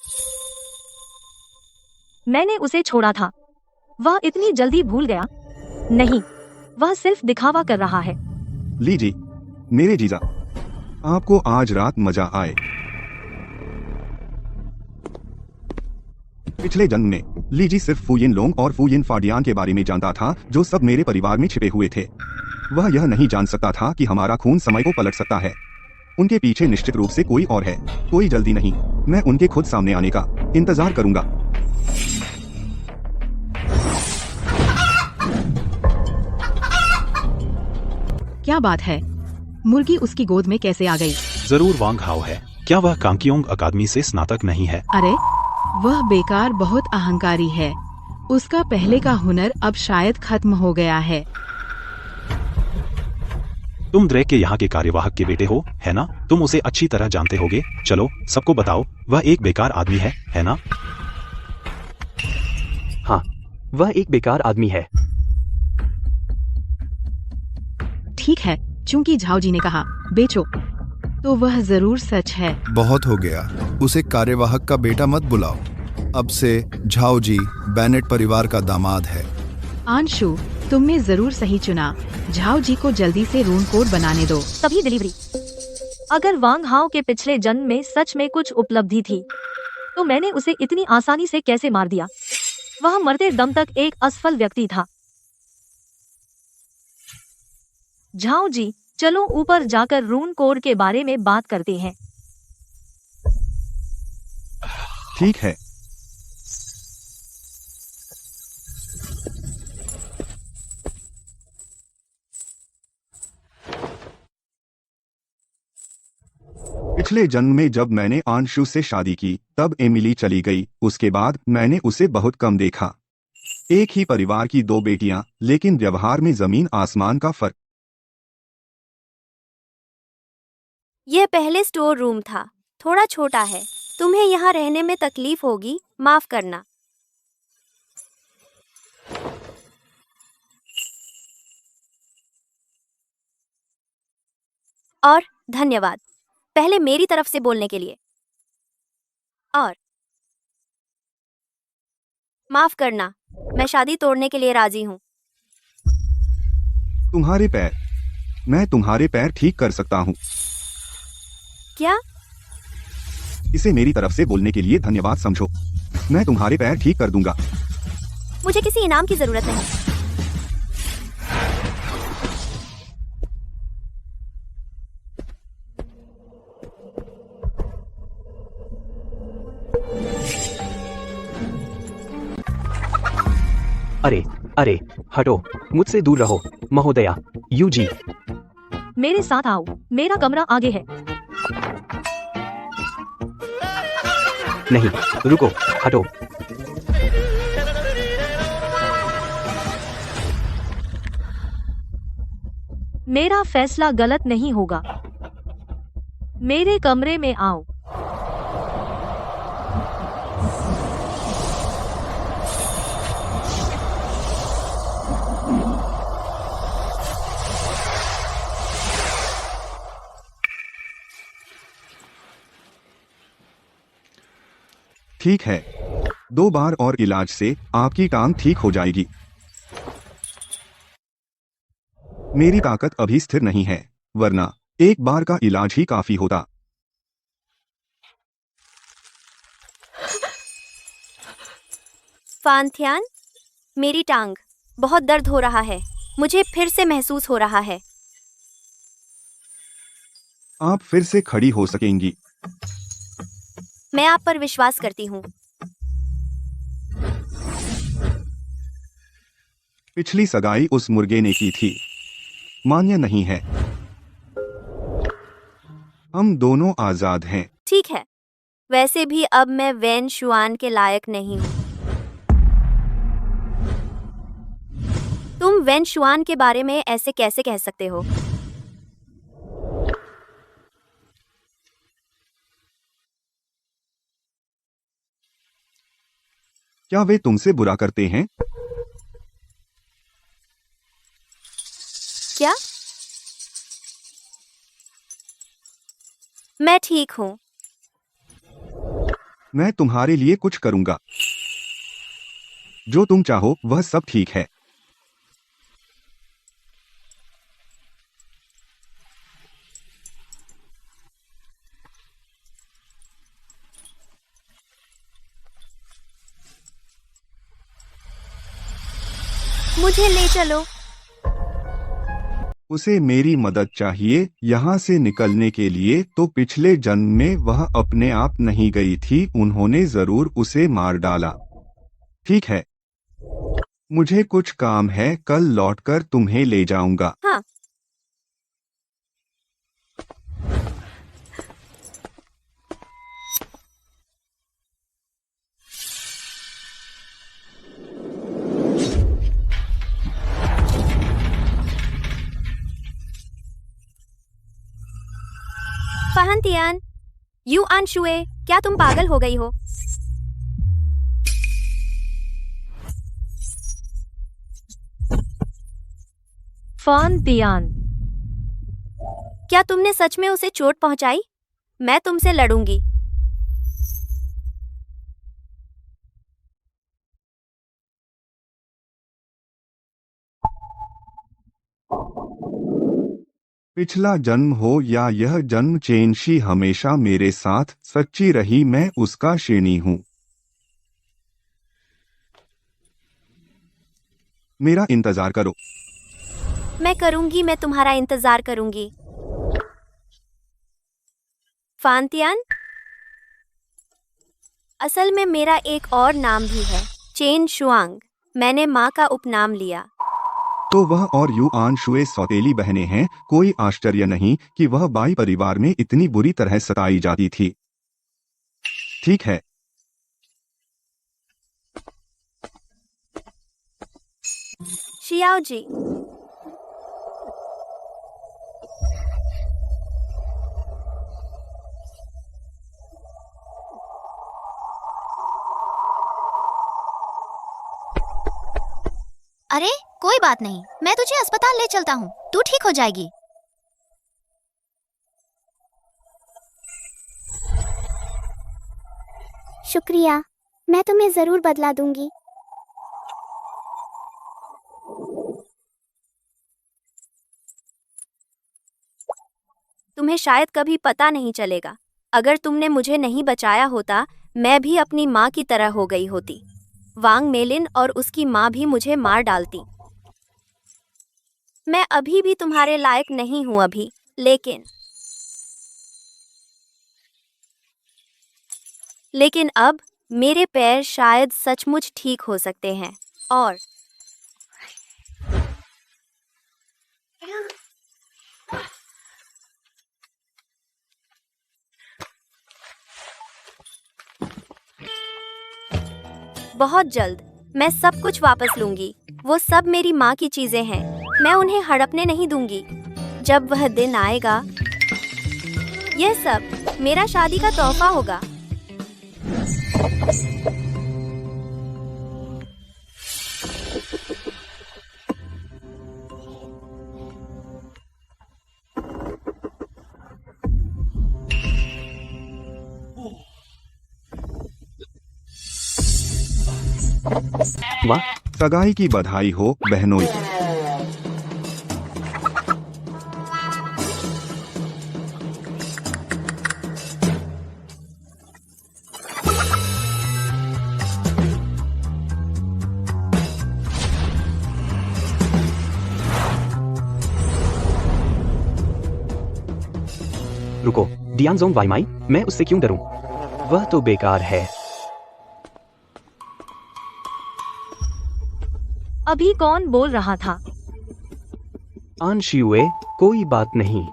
मैंने उसे छोड़ा था। वह इतनी जल्दी भूल गया? नहीं, वह सिर्फ दिखावा कर रहा है। लीजी, मेरे जीजा, आपको आज रात मजा आए। पिछले जन्म में लीजी सिर्फ फुयिन लोंग और फुयिन फाडियान के बारे में जानता था, जो सब मेरे परिवार में छिपे हुए थे। वह यह नहीं जान सकता था कि हमारा खून समय को पलट सकता है। उनके पीछे निश्चित रूप से कोई और है। कोई जल्दी नहीं, मैं उनके खुद सामने आने का इंतजार करूंगा। क्या बात है? मुर्गी उसकी गोद में कैसे आ गई? जरूर वांग हाओ है। क्या वह कांकियोंग अकादमी से स्नातक नहीं है? अरे वह बेकार बहुत अहंकारी है। उसका पहले का हुनर अब शायद खत्म हो गया है। तुम ड्रेक के यहाँ के कार्यवाहक के बेटे हो, है ना? तुम उसे अच्छी तरह जानते होगे। चलो सबको बताओ, वह एक बेकार आदमी है ना? हाँ, वह एक बेकार आदमी है। ठीक है, चूंकि झाओ जी ने कहा बेचो, तो वह जरूर सच है। बहुत हो गया, उसे कार्यवाहक का बेटा मत बुलाओ। अब से झाओ जी बेनेट परिवार का दामाद है। आंशु, तुमने जरूर सही चुना। झाओ जी को जल्दी से रून कोड बनाने दो। तभी डिलीवरी। अगर वांग हाओ के पिछले जन्म में सच में कुछ उपलब्धि थी, तो मैंने उसे इतनी आसानी से कैसे मार दिया? वह मरते दम तक एक असफल व्यक्ति था। झाओ जी, चलो ऊपर जाकर रून कोड के बारे में बात करते हैं। ठीक है। पिछले जन्म में जब मैंने आंशु से शादी की तब एमिली चली गई। उसके बाद मैंने उसे बहुत कम देखा। एक ही परिवार की दो बेटियां, लेकिन व्यवहार में जमीन आसमान का फर्क। यह पहले स्टोर रूम था, थोड़ा छोटा है। तुम्हें यहाँ रहने में तकलीफ होगी, माफ करना। और धन्यवाद पहले मेरी तरफ से बोलने के लिए। और माफ करना, मैं शादी तोड़ने के लिए राजी हूँ। तुम्हारे पैर, मैं तुम्हारे पैर ठीक कर सकता हूँ। क्या? इसे मेरी तरफ से बोलने के लिए धन्यवाद समझो। मैं तुम्हारे पैर ठीक कर दूंगा। मुझे किसी इनाम की जरूरत नहीं। अरे अरे हटो, मुझसे दूर रहो महोदया। यूजी, मेरे साथ आओ, मेरा कमरा आगे है। नहीं, रुको, हटो। मेरा फैसला गलत नहीं होगा। मेरे कमरे में आओ। ठीक है, 2 बार और इलाज से आपकी टांग ठीक हो जाएगी। मेरी ताकत अभी स्थिर नहीं है, वरना 1 बार का इलाज ही काफी होता। फांथियान, मेरी टांग, बहुत दर्द हो रहा है। मुझे फिर से महसूस हो रहा है। आप फिर से खड़ी हो सकेंगी। मैं आप पर विश्वास करती हूँ। पिछली सगाई उस मुर्गे ने की थी, मान्य नहीं है। हम दोनों आजाद हैं। ठीक है, वैसे भी अब मैं वैन शुआन के लायक नहीं हूँ। तुम वैन शुआन के बारे में ऐसे कैसे कह सकते हो? क्या वे तुमसे बुरा करते हैं? क्या? मैं ठीक हूँ। मैं तुम्हारे लिए कुछ करूंगा। जो तुम चाहो वह सब ठीक है। मुझे ले चलो। उसे मेरी मदद चाहिए यहाँ से निकलने के लिए, तो पिछले जन्म में वह अपने आप नहीं गई थी। उन्होंने जरूर उसे मार डाला। ठीक है, मुझे कुछ काम है, कल लौटकर तुम्हें ले जाऊंगा। हाँ। फहंतियान, यू अनशुए, क्या तुम पागल हो गई हो? फांतियान, क्या तुमने सच में उसे चोट पहुंचाई? मैं तुमसे लड़ूंगी। पिछला जन्म हो या यह जन्म, चेनशी हमेशा मेरे साथ सच्ची रही। मैं उसका ऋणी हूँ। मेरा इंतजार करो। मैं करूंगी, मैं तुम्हारा इंतजार करूंगी। फांतियान, असल में मेरा एक और नाम भी है, चेन शुआंग। मैंने माँ का उपनाम लिया। तो वह और युआन शुए सौतेली बहनें हैं। कोई आश्चर्य नहीं कि वह बाई परिवार में इतनी बुरी तरह सताई जाती थी। ठीक है, शियाओ जी, अरे कोई बात नहीं, मैं तुझे अस्पताल ले चलता हूँ, तू ठीक हो जाएगी। शुक्रिया, मैं तुम्हें जरूर बदला दूंगी। तुम्हें शायद कभी पता नहीं चलेगा, अगर तुमने मुझे नहीं बचाया होता मैं भी अपनी माँ की तरह हो गई होती। वांग मेलिन और उसकी माँ भी मुझे मार डालती। मैं अभी भी तुम्हारे लायक नहीं हूँ अभी, लेकिन अब मेरे पैर शायद सचमुच ठीक हो सकते हैं। और बहुत जल्द मैं सब कुछ वापस लूंगी। वो सब मेरी माँ की चीजें हैं, मैं उन्हें हड़पने नहीं दूंगी। जब वह दिन आएगा, यह सब मेरा शादी का तोहफा होगा। वाह, सगाई की बधाई हो बहनों। रुको, डियांगजोंग वाईमाई, मैं उससे क्यों डरूं? वह तो बेकार है। अभी कौन बोल रहा था? आन शियुए, कोई बात नहीं,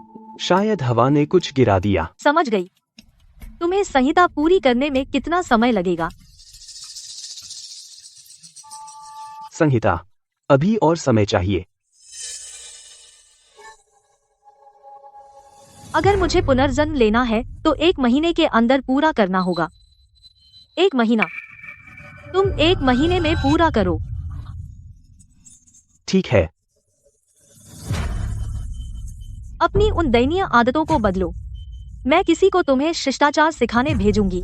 शायद हवा ने कुछ गिरा दिया। समझ गई। तुम्हें संहिता पूरी करने में कितना समय लगेगा? संहिता, अभी और समय चाहिए। अगर मुझे पुनर्जन्म लेना है तो 1 महीने के अंदर पूरा करना होगा। 1 महीना। तुम 1 महीने में पूरा करो। ठीक है। अपनी उन दयनीय आदतों को बदलो। मैं किसी को तुम्हें शिष्टाचार सिखाने भेजूंगी।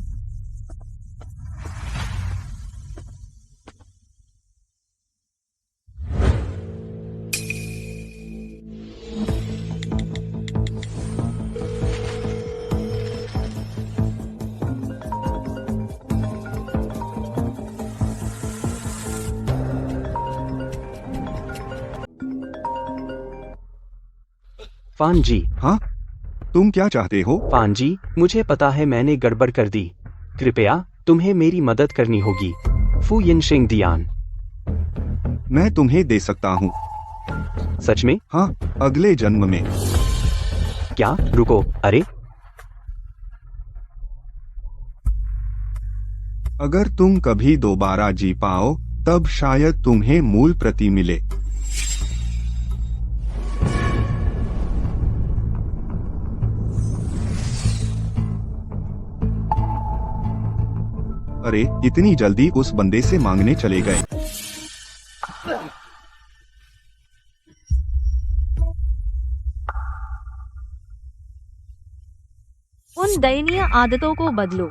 फान जी। हाँ, तुम क्या चाहते हो? फान जी, मुझे पता है मैंने गड़बड़ कर दी। कृपया तुम्हें मेरी मदद करनी होगी। फू यिनशिंग दियान। मैं तुम्हें दे सकता हूँ। सच में? हाँ, अगले जन्म में। क्या? रुको, अरे अगर तुम कभी दोबारा जी पाओ, तब शायद तुम्हें मूल प्रति मिले। अरे, इतनी जल्दी उस बंदे से मांगने चले गए। उन दयनीय आदतों को बदलो।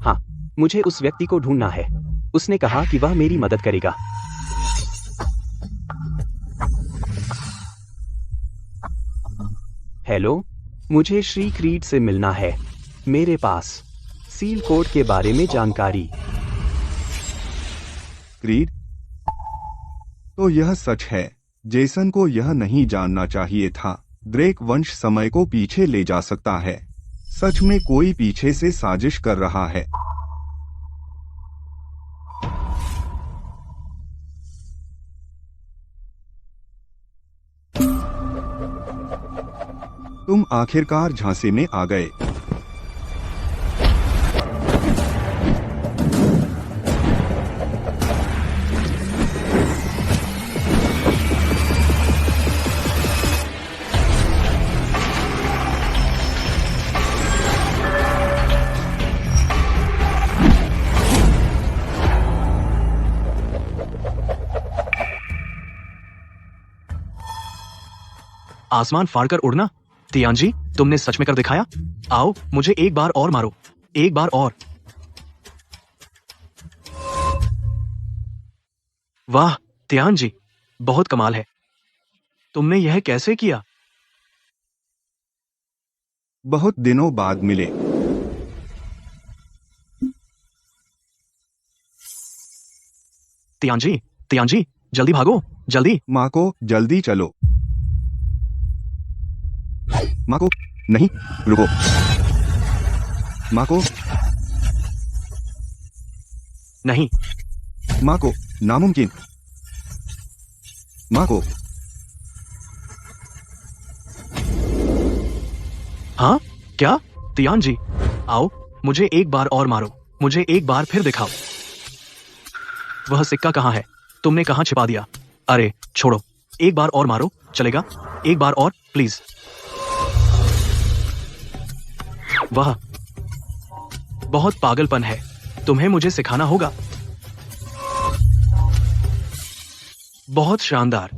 हाँ, मुझे उस व्यक्ति को ढूंढना है। उसने कहा कि वह मेरी मदद करेगा। हेलो, मुझे श्री क्रीड से मिलना है। मेरे पास सील कोड के बारे में जानकारी। क्रीड? तो यह सच है। जेसन को यह नहीं जानना चाहिए था। ड्रेक वंश समय को पीछे ले जा सकता है। सच में कोई पीछे से साजिश कर रहा है। तुम आखिरकार झांसे में आ गए। आसमान फाड़कर उड़ना? तियान जी, तुमने सच में कर दिखाया। आओ, मुझे एक बार और मारो, एक बार और। वाह तियान जी, बहुत कमाल है। तुमने यह कैसे किया? बहुत दिनों बाद मिले। तियान जी, जल्दी भागो, जल्दी। माँ को जल्दी चलो। माँ को नहीं, रुको। माँ को नहीं। माँ को नामुमकिन। माँ को। हाँ क्या? तियान जी, आओ, मुझे एक बार और मारो, मुझे एक बार फिर दिखाओ। वह सिक्का कहाँ है? तुमने कहाँ छिपा दिया? अरे छोड़ो, एक बार और मारो, चलेगा? एक बार और प्लीज। वाह, बहुत पागलपन है। तुम्हें मुझे सिखाना होगा। बहुत शानदार।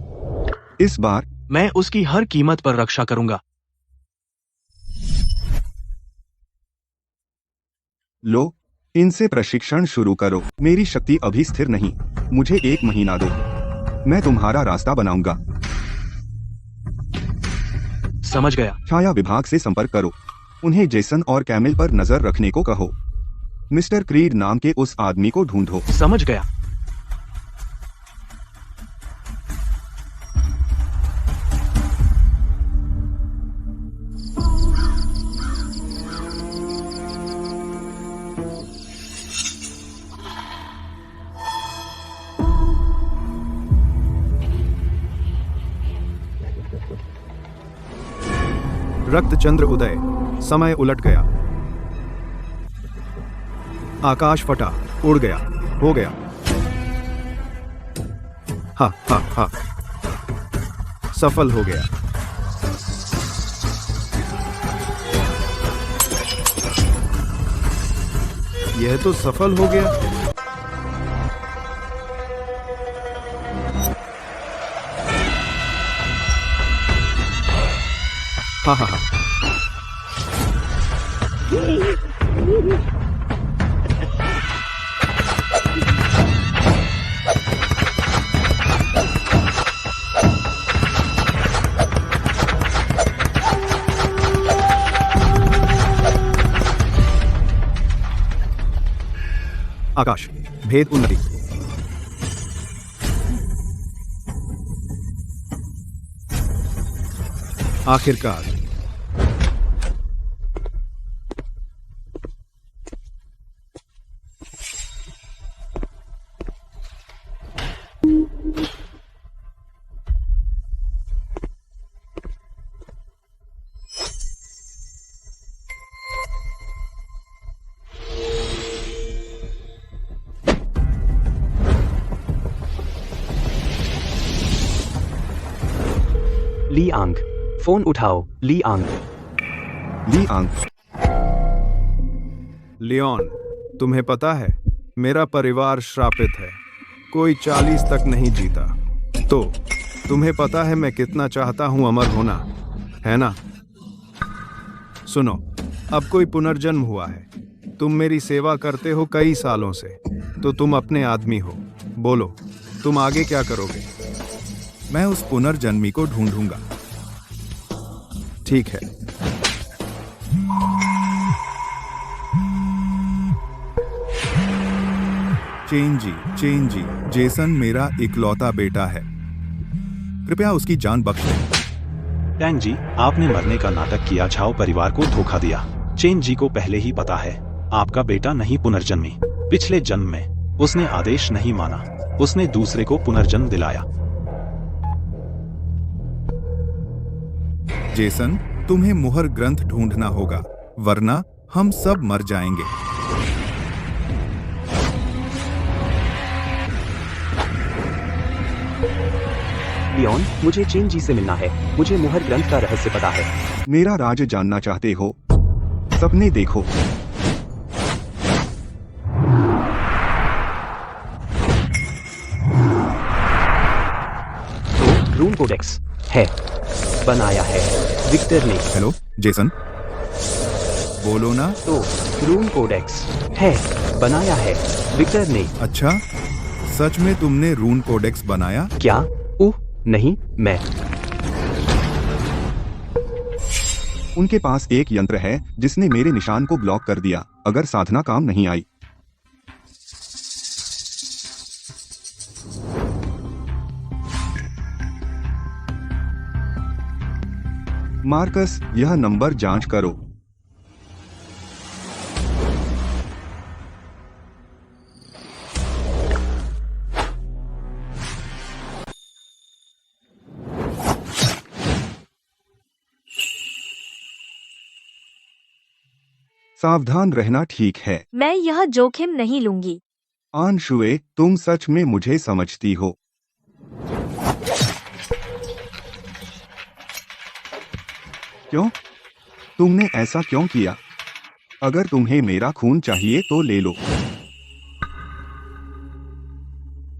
इस बार मैं उसकी हर कीमत पर रक्षा करूंगा। लो, इनसे प्रशिक्षण शुरू करो। मेरी शक्ति अभी स्थिर नहीं। मुझे 1 महीना दो, मैं तुम्हारा रास्ता बनाऊंगा। समझ गया। छाया विभाग से संपर्क करो। उन्हें जेसन और कैमिल पर नजर रखने को कहो। मिस्टर क्रीड नाम के उस आदमी को ढूंढो। समझ गया। रक्तचंद्र उदय। समय उलट गया। आकाश फटा, उड़ गया, हो गया। हा हा हा, सफल हो गया। यह तो सफल हो गया। हा हा हा। आकाश, भेद उन्नति। आखिरकार ली आंग, फोन उठाओ। ली आंग। ली आंग। लियोन, तुम्हें पता है मेरा परिवार श्रापित है। कोई 40 तक नहीं जीता। तो तुम्हें पता है मैं कितना चाहता हूं अमर होना, है ना? सुनो, अब कोई पुनर्जन्म हुआ है। तुम मेरी सेवा करते हो कई सालों से, तो तुम अपने आदमी हो। बोलो, तुम आगे क्या करोगे? मैं उस पुनर्जन्मी को ढूंढूंगा। ठीक है। चेन जी, जेसन मेरा इकलौता बेटा है। कृपया उसकी जान बख्श दें। टैंग जी, आपने मरने का नाटक किया, झाओ परिवार को धोखा दिया। चेन जी को पहले ही पता है आपका बेटा नहीं पुनर्जन्मी। पिछले जन्म में उसने आदेश नहीं माना, उसने दूसरे को पुनर्जन्म दिलाया। जेसन, तुम्हें मुहर ग्रंथ ढूंढना होगा, वरना हम सब मर जाएंगे। लियोन, मुझे चेन जी से मिलना है। मुझे मुहर ग्रंथ का रहस्य पता है। मेरा राज जानना चाहते हो? सपने देखो। तो रून कोडेक्स है, बनाया है विक्टर ने। हेलो जेसन, बोलो ना। तो रून कोडेक्स है, बनाया है विक्टर ने। अच्छा, सच में तुमने रून कोडेक्स बनाया? क्या? ओह नहीं, मैं। उनके पास एक यंत्र है जिसने मेरे निशान को ब्लॉक कर दिया अगर साधना काम नहीं आई। मार्कस, यह नंबर जांच करो। सावधान रहना ठीक है। मैं यह जोखिम नहीं लूंगी। आनशुए, तुम सच में मुझे समझती हो। क्यों? तुमने ऐसा क्यों किया? अगर तुम्हें मेरा खून चाहिए तो ले लो।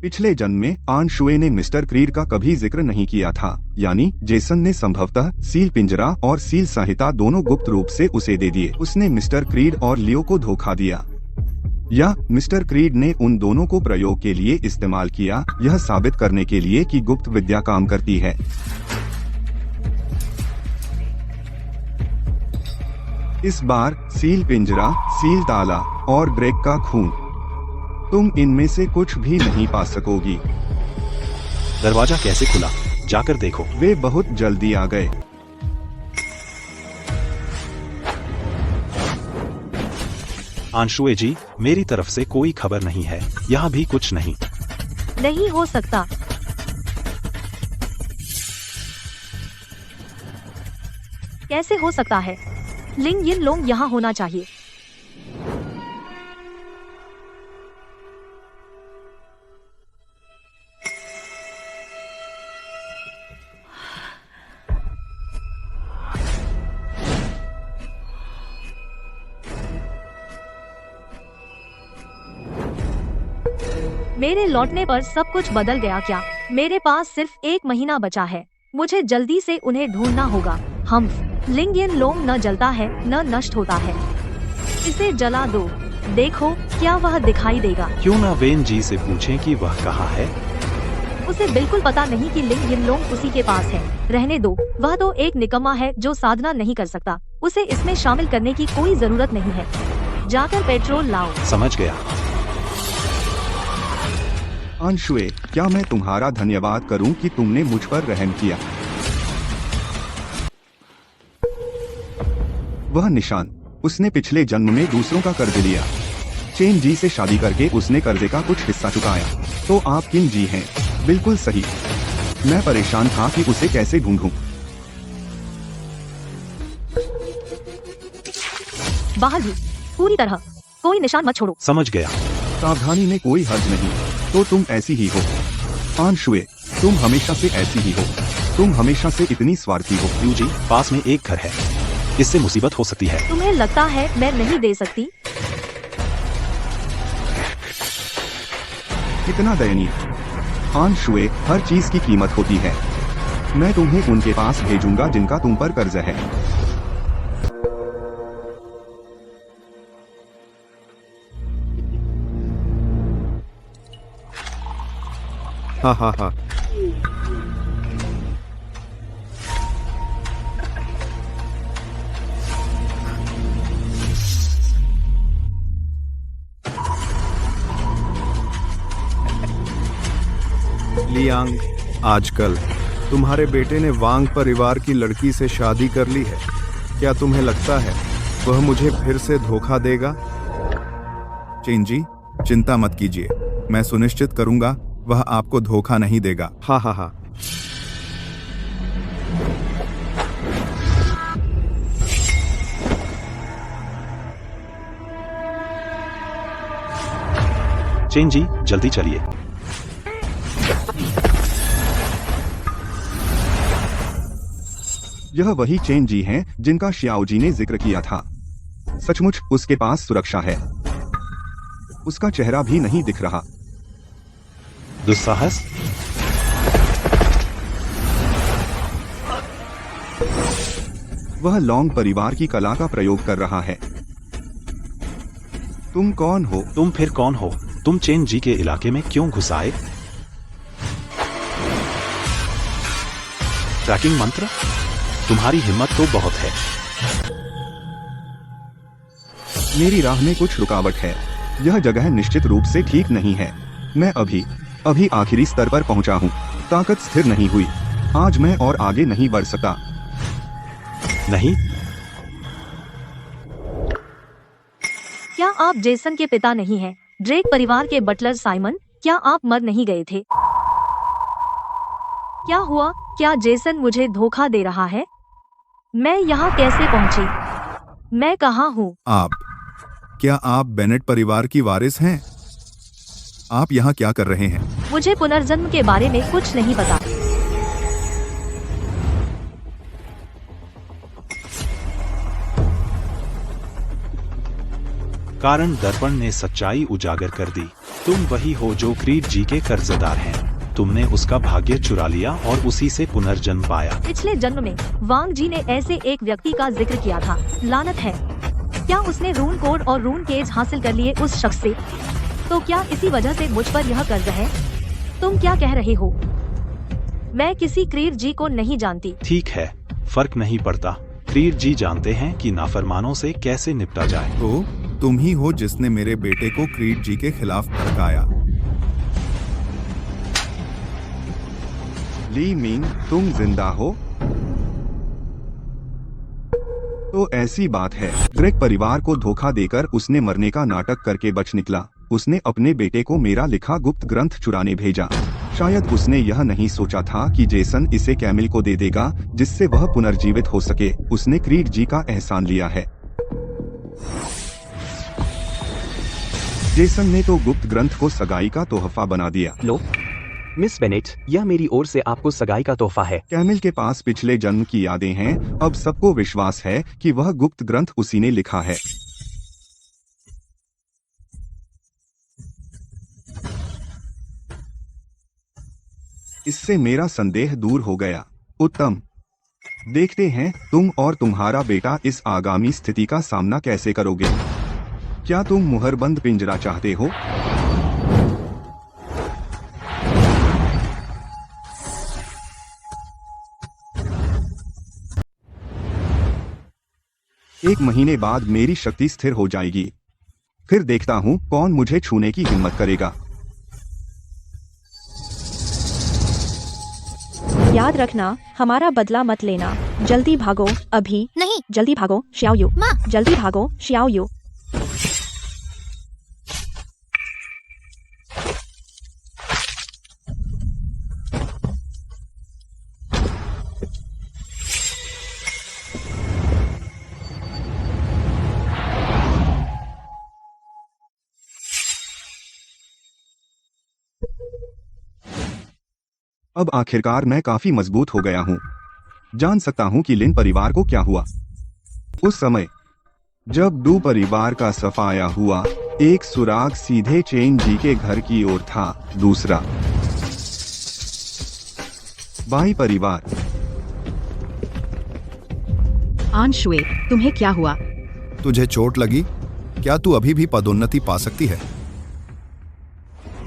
पिछले जन्म में आनशुए ने मिस्टर क्रीड का कभी जिक्र नहीं किया था, यानी जेसन ने संभवतः सील पिंजरा और सील संहिता दोनों गुप्त रूप से उसे दे दिए। उसने मिस्टर क्रीड और लियो को धोखा दिया, या मिस्टर क्रीड ने उन दोनों को प्रयोग के लिए इस्तेमाल किया, यह साबित करने के लिए कि गुप्त विद्या काम करती है। इस बार सील पिंजरा, सील ताला और ग्रेग का खून, तुम इनमें से कुछ भी नहीं पा सकोगी। दरवाजा कैसे खुला? जाकर देखो। वे बहुत जल्दी आ गए। आंशुए जी, मेरी तरफ से कोई खबर नहीं है। यहाँ भी कुछ नहीं। नहीं हो सकता। कैसे हो सकता है? लिंग यिन लोंग यहाँ होना चाहिए। मेरे लौटने पर सब कुछ बदल गया क्या? मेरे पास सिर्फ 1 महीना बचा है। मुझे जल्दी से उन्हें ढूंढना होगा। हम लिंग यिन लोंग न जलता है न नष्ट होता है। इसे जला दो। देखो क्या वह दिखाई देगा। क्यों ना वेन जी से पूछें कि वह कहाँ है? उसे बिल्कुल पता नहीं कि लिंग यिन लोंग उसी के पास है। रहने दो, वह तो एक निकम्मा है जो साधना नहीं कर सकता। उसे इसमें शामिल करने की कोई जरूरत नहीं है। जाकर पेट्रोल लाओ। समझ गया। आंशुए, क्या मैं तुम्हारा धन्यवाद करूं कि तुमने मुझ पर रहम किया? वह निशान, उसने पिछले जन्म में दूसरों का कर्ज लिया। चेन जी से शादी करके उसने कर्जे का कुछ हिस्सा चुकाया। तो आप किन जी हैं? बिल्कुल सही। मैं परेशान था कि उसे कैसे ढूंढूं। बाहर भी पूरी तरह कोई निशान मत छोड़ो। समझ गया। सावधानी में कोई हर्ज नहीं। तो तुम ऐसी ही हो आनशुए, तुम हमेशा से ऐसी ही हो। तुम हमेशा से इतनी स्वार्थी हो। यू जी, पास में एक घर है, इससे मुसीबत हो सकती है। तुम्हें लगता है मैं नहीं दे सकती? कितना दयनीय। आनशुए, हर चीज की कीमत होती है। मैं तुम्हें उनके पास भेजूंगा जिनका तुम पर कर्ज है। हा हा हा। लियांग, आजकल तुम्हारे बेटे ने वांग परिवार की लड़की से शादी कर ली है। क्या तुम्हें लगता है वह मुझे फिर से धोखा देगा? चेन जी, चिंता मत कीजिए, मैं सुनिश्चित करूंगा वह आपको धोखा नहीं देगा। हा हा हा। चेन जी जल्दी चलिए। यह वही चेन जी हैं जिनका श्याओ जी ने जिक्र किया था। सचमुच उसके पास सुरक्षा है। उसका चेहरा भी नहीं दिख रहा। दुस्साहस। वह लॉन्ग परिवार की कला का प्रयोग कर रहा है। तुम कौन हो? तुम फिर कौन हो? तुम चेन जी के इलाके में क्यों घुस आए? ट्रैकिंग मंत्र? तुम्हारी हिम्मत तो बहुत है। मेरी राह में कुछ रुकावट है। यह जगह निश्चित रूप से ठीक नहीं है। मैं अभी आखिरी स्तर पर पहुंचा हूं। ताकत स्थिर नहीं हुई। आज मैं और आगे नहीं बढ़ सकता। नहीं। क्या आप जेसन के पिता नहीं हैं? ड्रेक परिवार के बटलर साइमन, क्या आप मर नहीं गए थे? क्या हुआ? क्या जेसन मुझे धोखा दे रहा है? मैं यहाँ कैसे पहुँची? मैं कहाँ हूँ? क्या आप बेनेट परिवार की वारिस हैं? आप यहाँ क्या कर रहे हैं? मुझे पुनर्जन्म के बारे में कुछ नहीं पता। कारण दर्पण ने सच्चाई उजागर कर दी। तुम वही हो जो क्रीड जी के कर्जदार हैं। तुमने उसका भाग्य चुरा लिया और उसी से पुनर्जन्म पाया। पिछले जन्म में वांग जी ने ऐसे एक व्यक्ति का जिक्र किया था। लानत है। क्या उसने रून कोड और रून केज हासिल कर लिए उस शख्स से? तो क्या इसी वजह से मुझ पर यह कर्ज है? तुम क्या कह रहे हो? मैं किसी क्रीड जी को नहीं जानती। ठीक है, फर्क नहीं पड़ता। क्रीड जी जानते हैं कि नाफरमानों से कैसे निपटा जाए। तो तुम ही हो जिसने मेरे बेटे को क्रीड जी के खिलाफ भड़काया। ली मिंग, तुम जिंदा हो? तो ऐसी बात है। ड्रेक परिवार को धोखा देकर उसने मरने का नाटक करके बच निकला। उसने अपने बेटे को मेरा लिखा गुप्त ग्रंथ चुराने भेजा। शायद उसने यह नहीं सोचा था कि जेसन इसे कैमिल को दे देगा, जिससे वह पुनर्जीवित हो सके। उसने क्रीड जी का एहसान लिया है। जेसन ने तो गुप्त ग्रंथ को सगाई का तोहफा बना दिया। लो मिस बेनेट, यह मेरी ओर से आपको सगाई का तोहफा है। कैमिल के पास पिछले जन्म की यादें हैं। अब सबको विश्वास है कि वह गुप्त ग्रंथ उसी ने लिखा है। इससे मेरा संदेह दूर हो गया। उत्तम। देखते हैं तुम और तुम्हारा बेटा इस आगामी स्थिति का सामना कैसे करोगे। क्या तुम मुहरबंद पिंजरा चाहते हो? एक महीने बाद मेरी शक्ति स्थिर हो जाएगी। फिर देखता हूँ कौन मुझे छूने की हिम्मत करेगा। याद रखना, हमारा बदला मत लेना। जल्दी भागो, अभी नहीं। जल्दी भागो श्याओयू। माँ। जल्दी भागो श्याओयू। अब आखिरकार मैं काफी मजबूत हो गया हूँ। जान सकता हूँ कि लिन परिवार को क्या हुआ। उस समय जब डू परिवार का सफाया हुआ, एक सुराग सीधे चेन जी के घर की ओर था। दूसरा बाई परिवार। आंशुए, तुम्हें क्या हुआ? तुझे चोट लगी? क्या तू अभी भी पदोन्नति पा सकती है?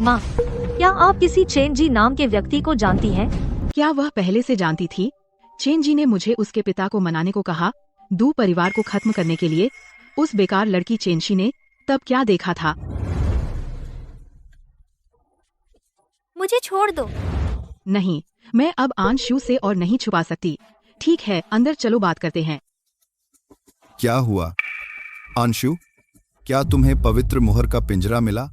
माँ, क्या आप किसी चेन जी नाम के व्यक्ति को जानती हैं? क्या वह पहले से जानती थी? चेन जी ने मुझे उसके पिता को मनाने को कहा, डू परिवार को खत्म करने के लिए। उस बेकार लड़की चेनशी ने तब क्या देखा था? मुझे छोड़ दो। नहीं, मैं अब आंशु से और नहीं छुपा सकती। ठीक है, अंदर चलो बात करते हैं। क्या हुआ अंशु? क्या तुम्हें पवित्र मुहर का पिंजरा मिला?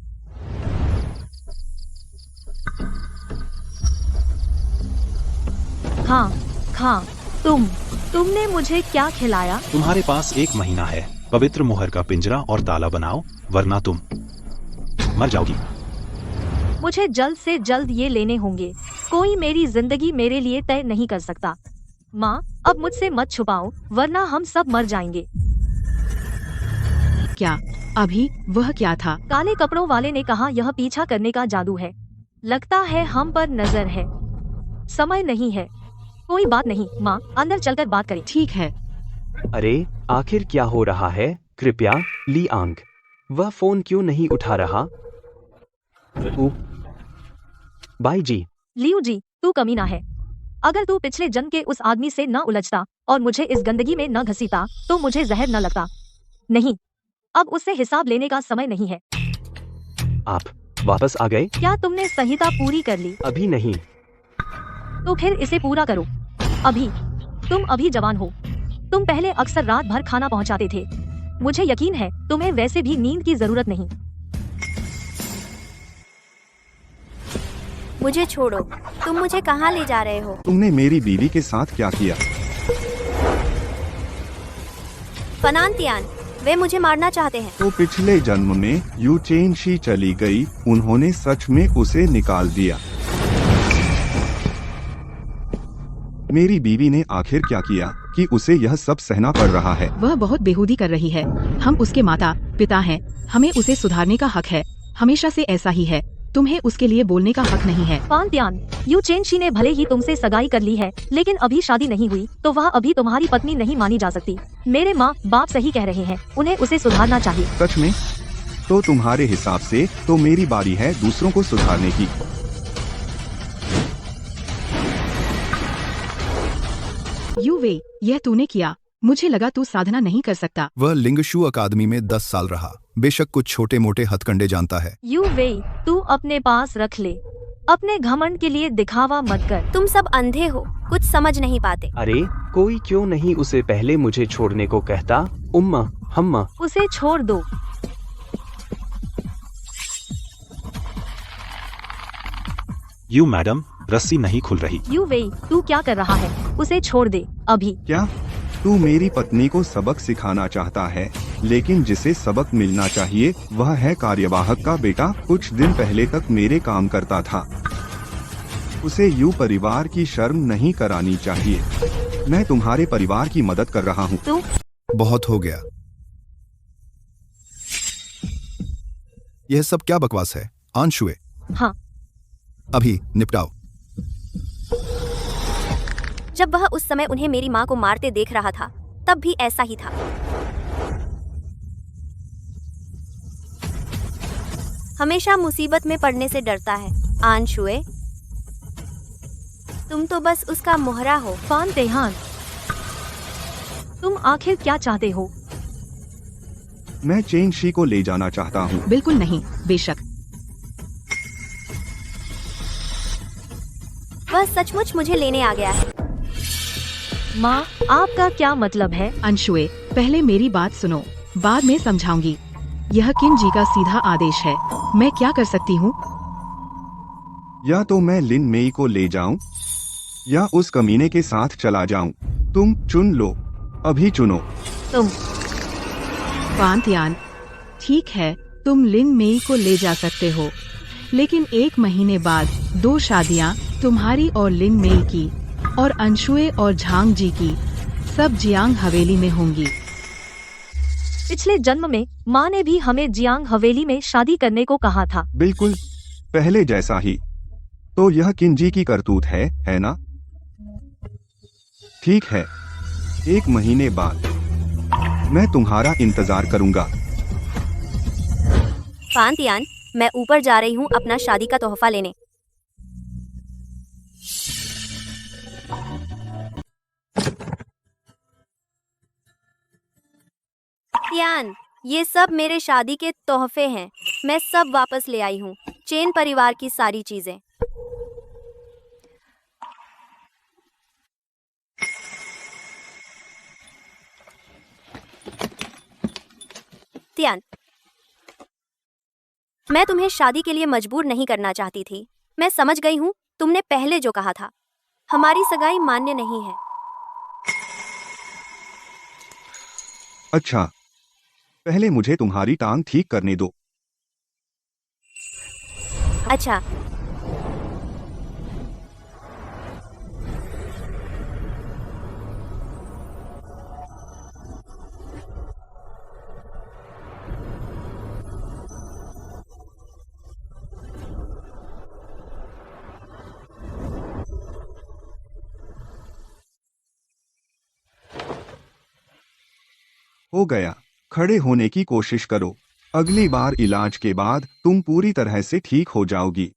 हाँ, तुमने मुझे क्या खिलाया? तुम्हारे पास 1 महीना है। पवित्र मुहर का पिंजरा और ताला बनाओ, वरना तुम मर जाओगी। मुझे जल्द से जल्द ये लेने होंगे। कोई मेरी जिंदगी मेरे लिए तय नहीं कर सकता। माँ, अब मुझसे मत छुपाओ, वरना हम सब मर जाएंगे। क्या अभी वह क्या था? काले कपड़ों वाले ने कहा यह पीछा करने का जादू है। लगता है हम पर नजर है। समय नहीं है। कोई बात नहीं माँ, अंदर चलकर बात करें। ठीक है। अरे आखिर क्या हो रहा है? कृपया लियांग, वह फोन क्यों नहीं उठा रहा? By ji. लियू जी, तू कमीना है। अगर तू पिछले जन्म के उस आदमी से न उलझता और मुझे इस गंदगी में न घसीटा तो मुझे जहर न लगता। नहीं, अब उससे हिसाब लेने का समय नहीं है। आप वापस आ गए? क्या तुमने संहिता पूरी कर ली? अभी नहीं। तो फिर इसे पूरा करो अभी। तुम अभी जवान हो। तुम पहले अक्सर रात भर खाना पहुंचाते थे। मुझे यकीन है तुम्हें वैसे भी नींद की जरूरत नहीं। मुझे छोड़ो, तुम मुझे कहाँ ले जा रहे हो? तुमने मेरी बीवी के साथ क्या किया? फनान तियान, वे मुझे मारना चाहते हैं। तो पिछले जन्म में यू चेन शी चली गई, उन्होंने सच में उसे निकाल दिया। मेरी बीवी ने आखिर क्या किया कि उसे यह सब सहना पड़ रहा है? वह बहुत बेहूदी कर रही है। हम उसके माता पिता हैं, हमें उसे सुधारने का हक है। हमेशा से ऐसा ही है। तुम्हें उसके लिए बोलने का हक नहीं है। फान तियान, यू चेन शी ने भले ही तुमसे सगाई कर ली है, लेकिन अभी शादी नहीं हुई तो वह अभी तुम्हारी पत्नी नहीं मानी जा सकती। मेरे माँ बाप सही कह रहे हैं, उन्हें उसे सुधारना चाहिए। सच में? तो तुम्हारे हिसाब से तो मेरी बारी है दूसरों को सुधारने की। यू वे, यह तूने किया। मुझे लगा तू साधना नहीं कर सकता। वह लिंगशु अकादमी में 10 साल रहा। बेशक कुछ छोटे मोटे हथकंडे जानता है। यू वे, तू अपने पास रख ले। अपने घमंड के लिए दिखावा मत कर। तुम सब अंधे हो, कुछ समझ नहीं पाते। अरे कोई क्यों नहीं उसे पहले मुझे छोड़ने को कहता? उम्मा हम्मा। उसे छोड़ दो। यू मैडम, रस्सी नहीं खुल रही। यू वे, तू क्या कर रहा है? उसे छोड़ दे अभी। क्या तू मेरी पत्नी को सबक सिखाना चाहता है? लेकिन जिसे सबक मिलना चाहिए वह है कार्यवाहक का बेटा। कुछ दिन पहले तक मेरे काम करता था। उसे यू परिवार की शर्म नहीं करानी चाहिए। मैं तुम्हारे परिवार की मदद कर रहा हूँ। तू बहुत हो गया। यह सब क्या बकवास है? आंशुए, हाँ, अभी निपटाओ। जब वह उस समय उन्हें मेरी माँ को मारते देख रहा था तब भी ऐसा ही था। हमेशा मुसीबत में पड़ने से डरता है। आंशुए, तुम तो बस उसका मोहरा हो। फान तेहान, तुम आखिर क्या चाहते हो? मैं चेन शी को ले जाना चाहता हूँ। बिल्कुल नहीं, बेशक। वह सचमुच मुझे लेने आ गया है। माँ, आपका क्या मतलब है? अंशुए, पहले मेरी बात सुनो, बाद में समझाऊंगी। यह किन जी का सीधा आदेश है। मैं क्या कर सकती हूँ? या तो मैं लिन मेई को ले जाऊं या उस कमीने के साथ चला जाऊं। तुम चुन लो, अभी चुनो। तुम फान तियान, ठीक है, तुम लिन मेई को ले जा सकते हो, लेकिन 1 महीने बाद 2 शादियाँ तुम्हारी और लिन मेई की और अंशुए और झांग जी की सब जियांग हवेली में होंगी। पिछले जन्म में माँ ने भी हमें जियांग हवेली में शादी करने को कहा था। बिल्कुल पहले जैसा ही। तो यह किंजी की करतूत है ना? ठीक है, 1 महीने बाद मैं तुम्हारा इंतजार करूंगा। फान तियान, मैं ऊपर जा रही हूँ अपना शादी का तोहफा लेने। तियान, ये सब मेरे शादी के तोहफे हैं। मैं सब वापस ले आई हूँ। चेन परिवार की सारी चीजें। तियान, मैं तुम्हें शादी के लिए मजबूर नहीं करना चाहती थी। मैं समझ गई हूँ तुमने पहले जो कहा था। हमारी सगाई मान्य नहीं है। अच्छा, पहले मुझे तुम्हारी टांग ठीक करने दो। अच्छा, हो गया। खड़े होने की कोशिश करो। अगली बार इलाज के बाद तुम पूरी तरह से ठीक हो जाओगी।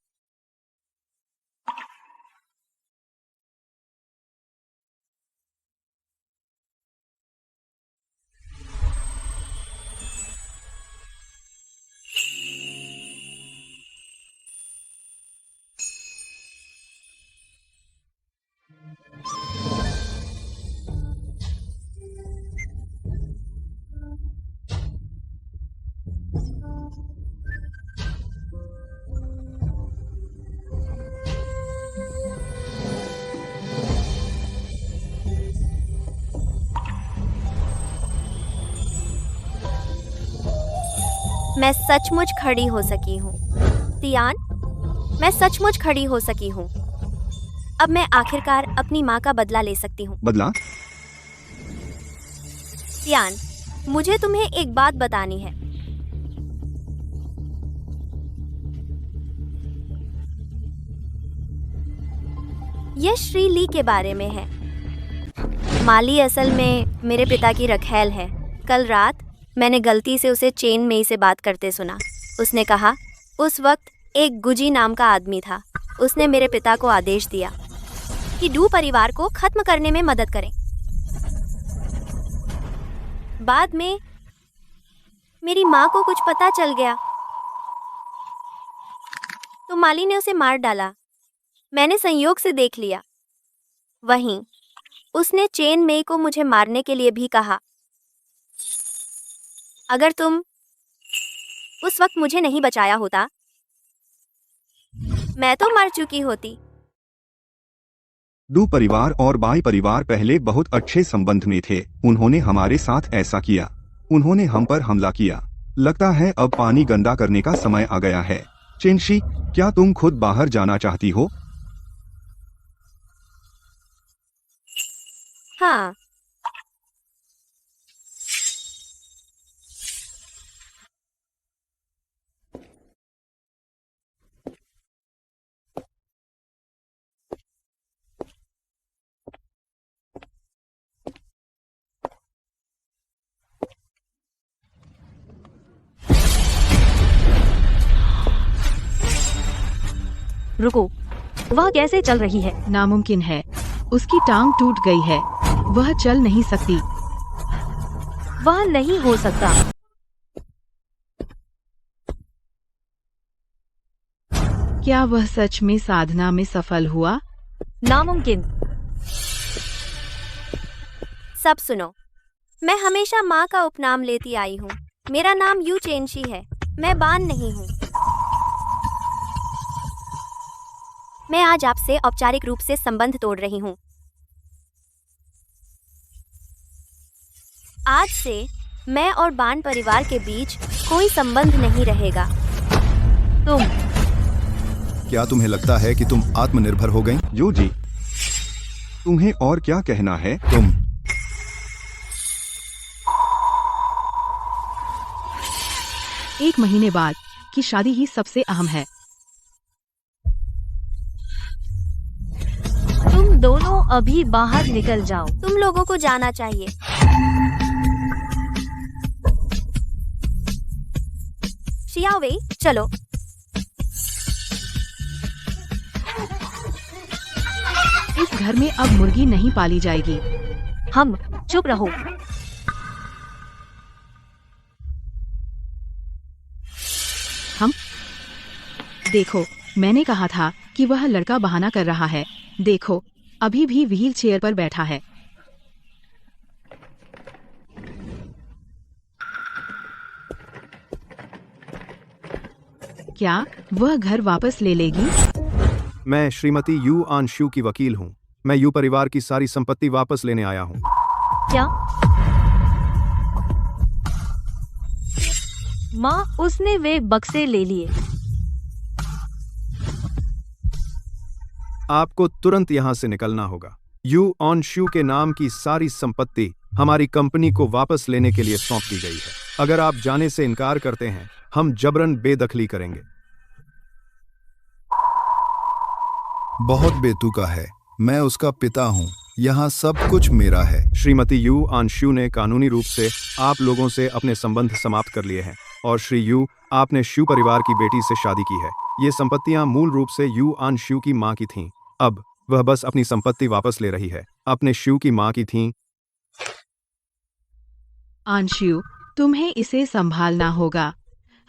मैं सचमुच खड़ी हो सकी हूँ। तियान, मैं सचमुच खड़ी हो सकी हूँ। अब मैं आखिरकार अपनी माँ का बदला ले सकती हूँ। बदला? तियान, मुझे तुम्हें एक बात बतानी है। यह श्री ली के बारे में है। माली असल में मेरे पिता की रखैल है। कल रात मैंने गलती से उसे चेन मेई से बात करते सुना। उसने कहा, उस वक्त एक गुजी नाम का आदमी था। उसने मेरे पिता को आदेश दिया कि डू परिवार को खत्म करने में मदद करें। बाद में मेरी माँ को कुछ पता चल गया तो माली ने उसे मार डाला। मैंने संयोग से देख लिया। वहीं उसने चेन मेई को मुझे मारने के लिए भी कहा। अगर तुम उस वक्त मुझे नहीं बचाया होता, मैं तो मर चुकी होती। डू परिवार और बाई परिवार पहले बहुत अच्छे संबंध में थे। उन्होंने हमारे साथ ऐसा किया। उन्होंने हम पर हमला किया। लगता है अब पानी गंदा करने का समय आ गया है। चेनशी, क्या तुम खुद बाहर जाना चाहती हो? हाँ, रुको, वह कैसे चल रही है? नामुमकिन है। उसकी टांग टूट गई है। वह चल नहीं सकती। वह नहीं हो सकता। क्या वह सच में साधना में सफल हुआ? नामुमकिन। सब सुनो। मैं हमेशा माँ का उपनाम लेती आई हूँ। मेरा नाम यू चेनशी है। मैं बान नहीं हूँ। मैं आज आपसे औपचारिक रूप से संबंध तोड़ रही हूँ। आज से मैं और बान परिवार के बीच कोई संबंध नहीं रहेगा। क्या तुम्हें लगता है कि तुम आत्मनिर्भर हो गई? जो जी, तुम्हें और क्या कहना है? तुम 1 महीने बाद की शादी ही सबसे अहम है। तुम दोनों अभी बाहर निकल जाओ। तुम लोगों को जाना चाहिए। शियाओवेई, चलो। इस घर में अब मुर्गी नहीं पाली जाएगी। हम चुप रहो। देखो, मैंने कहा था कि वह लड़का बहाना कर रहा है। देखो, अभी भी व्हील चेयर पर बैठा है। क्या वह घर वापस ले लेगी? मैं श्रीमती यू आन शू की वकील हूँ। मैं यू परिवार की सारी संपत्ति वापस लेने आया हूँ। क्या? माँ, उसने वे बक्से ले लिए। आपको तुरंत यहां से निकलना होगा। यू ऑन शू के नाम की सारी संपत्ति हमारी कंपनी को वापस लेने के लिए सौंप दी गई है। अगर आप जाने से इनकार करते हैं, हम जबरन बेदखली करेंगे। बहुत बेतुका है। मैं उसका पिता हूँ। यहाँ सब कुछ मेरा है। श्रीमती यू आन शू ने कानूनी रूप से आप लोगों से अपने संबंध समाप्त कर लिए हैं और श्री यू, आपने शू परिवार की बेटी से शादी की है। ये संपत्तियां मूल रूप से यू आन शू की मां की थीं। अब वह बस अपनी संपत्ति वापस ले रही है। अपने शू की मां की थीं। आंशु, तुम्हें इसे संभालना होगा।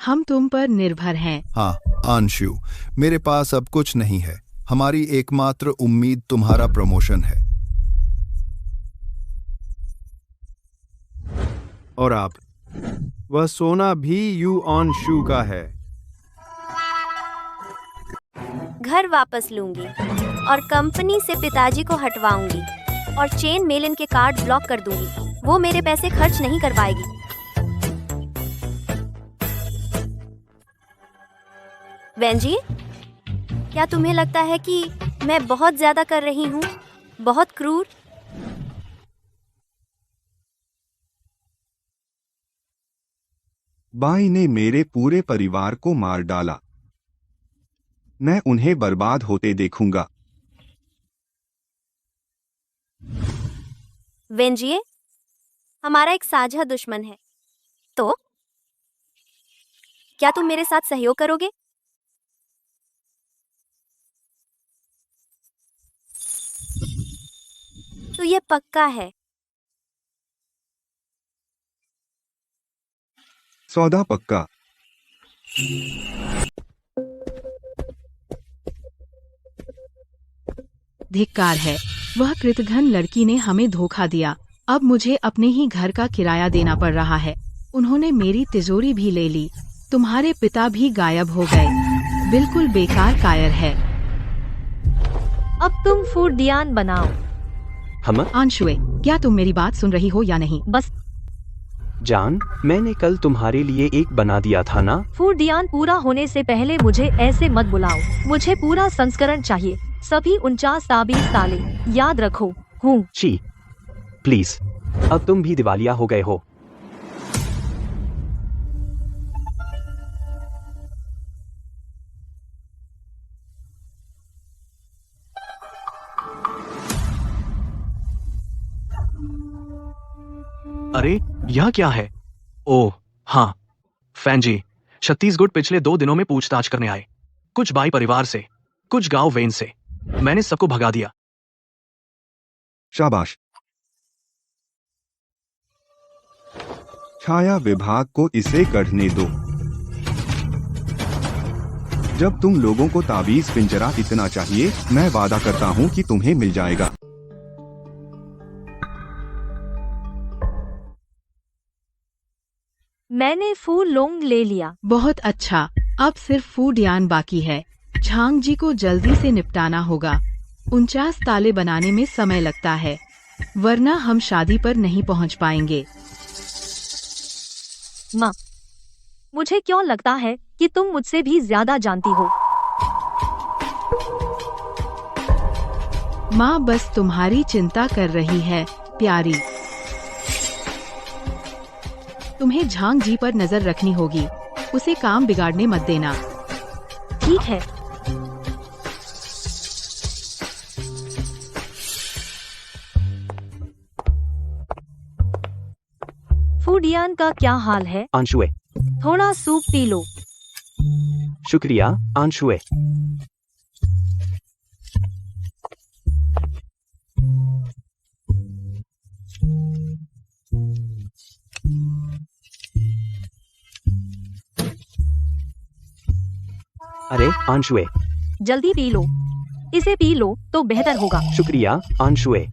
हम तुम पर निर्भर हैं। हाँ अंशु, मेरे पास अब कुछ नहीं है। हमारी एकमात्र उम्मीद तुम्हारा प्रमोशन है। और आप, वह सोना भी यू ऑन शू का है। घर वापस लूंगी और कंपनी से पिताजी को हटवाऊंगी और चेन मेलिन के कार्ड ब्लॉक कर दूंगी। वो मेरे पैसे खर्च नहीं कर पाएगी। वेंजी, क्या तुम्हें लगता है कि मैं बहुत ज्यादा कर रही हूँ? बहुत क्रूर? बाई ने मेरे पूरे परिवार को मार डाला। मैं उन्हें बर्बाद होते देखूंगा। वेंजिए, हमारा एक साझा दुश्मन है। तो क्या तुम मेरे साथ सहयोग करोगे? तो ये पक्का है। सौदा पक्का। धिक्कार है। वह कृतघ्न लड़की ने हमें धोखा दिया। अब मुझे अपने ही घर का किराया देना पड़ रहा है। उन्होंने मेरी तिजोरी भी ले ली। तुम्हारे पिता भी गायब हो गए। बिल्कुल बेकार कायर है। अब तुम फूडियान बनाओ। हम आंशुए, क्या तुम मेरी बात सुन रही हो या नहीं? बस जान, मैंने कल तुम्हारे लिए एक बना दिया था ना। फूडियान पूरा होने से पहले मुझे ऐसे मत बुलाओ। मुझे पूरा संस्करण चाहिए। सभी 49 ताले याद रखो। हूँ। ची, प्लीज, अब तुम भी दिवालिया हो गए हो। अरे यह क्या है? ओह हाँ, फैंजी, छत्तीसगढ़ पिछले 2 दिनों में पूछताछ करने आए। कुछ बाई परिवार से, कुछ गांव वेन से। मैंने सबको भगा दिया। शाबाश। छाया विभाग को इसे गढ़ने दो। जब तुम लोगों को ताबीज पिंजरा इतना चाहिए, मैं वादा करता हूँ कि तुम्हें मिल जाएगा। मैंने फूल लोंग ले लिया। बहुत अच्छा। अब सिर्फ फूडियान बाकी है। झांग जी को जल्दी से निपटाना होगा। 49 ताले बनाने में समय लगता है, वरना हम शादी पर नहीं पहुंच पाएंगे। माँ, मुझे क्यों लगता है कि तुम मुझसे भी ज्यादा जानती हो। माँ बस तुम्हारी चिंता कर रही है, प्यारी। तुम्हें झांग जी पर नजर रखनी होगी। उसे काम बिगाड़ने मत देना। ठीक है। फूडियान का क्या हाल है? आंशुए, थोड़ा सूप पी लो। शुक्रिया आंशुए। अरे आंशुए, जल्दी पी लो। इसे पी लो तो बेहतर होगा। शुक्रिया आंशुए।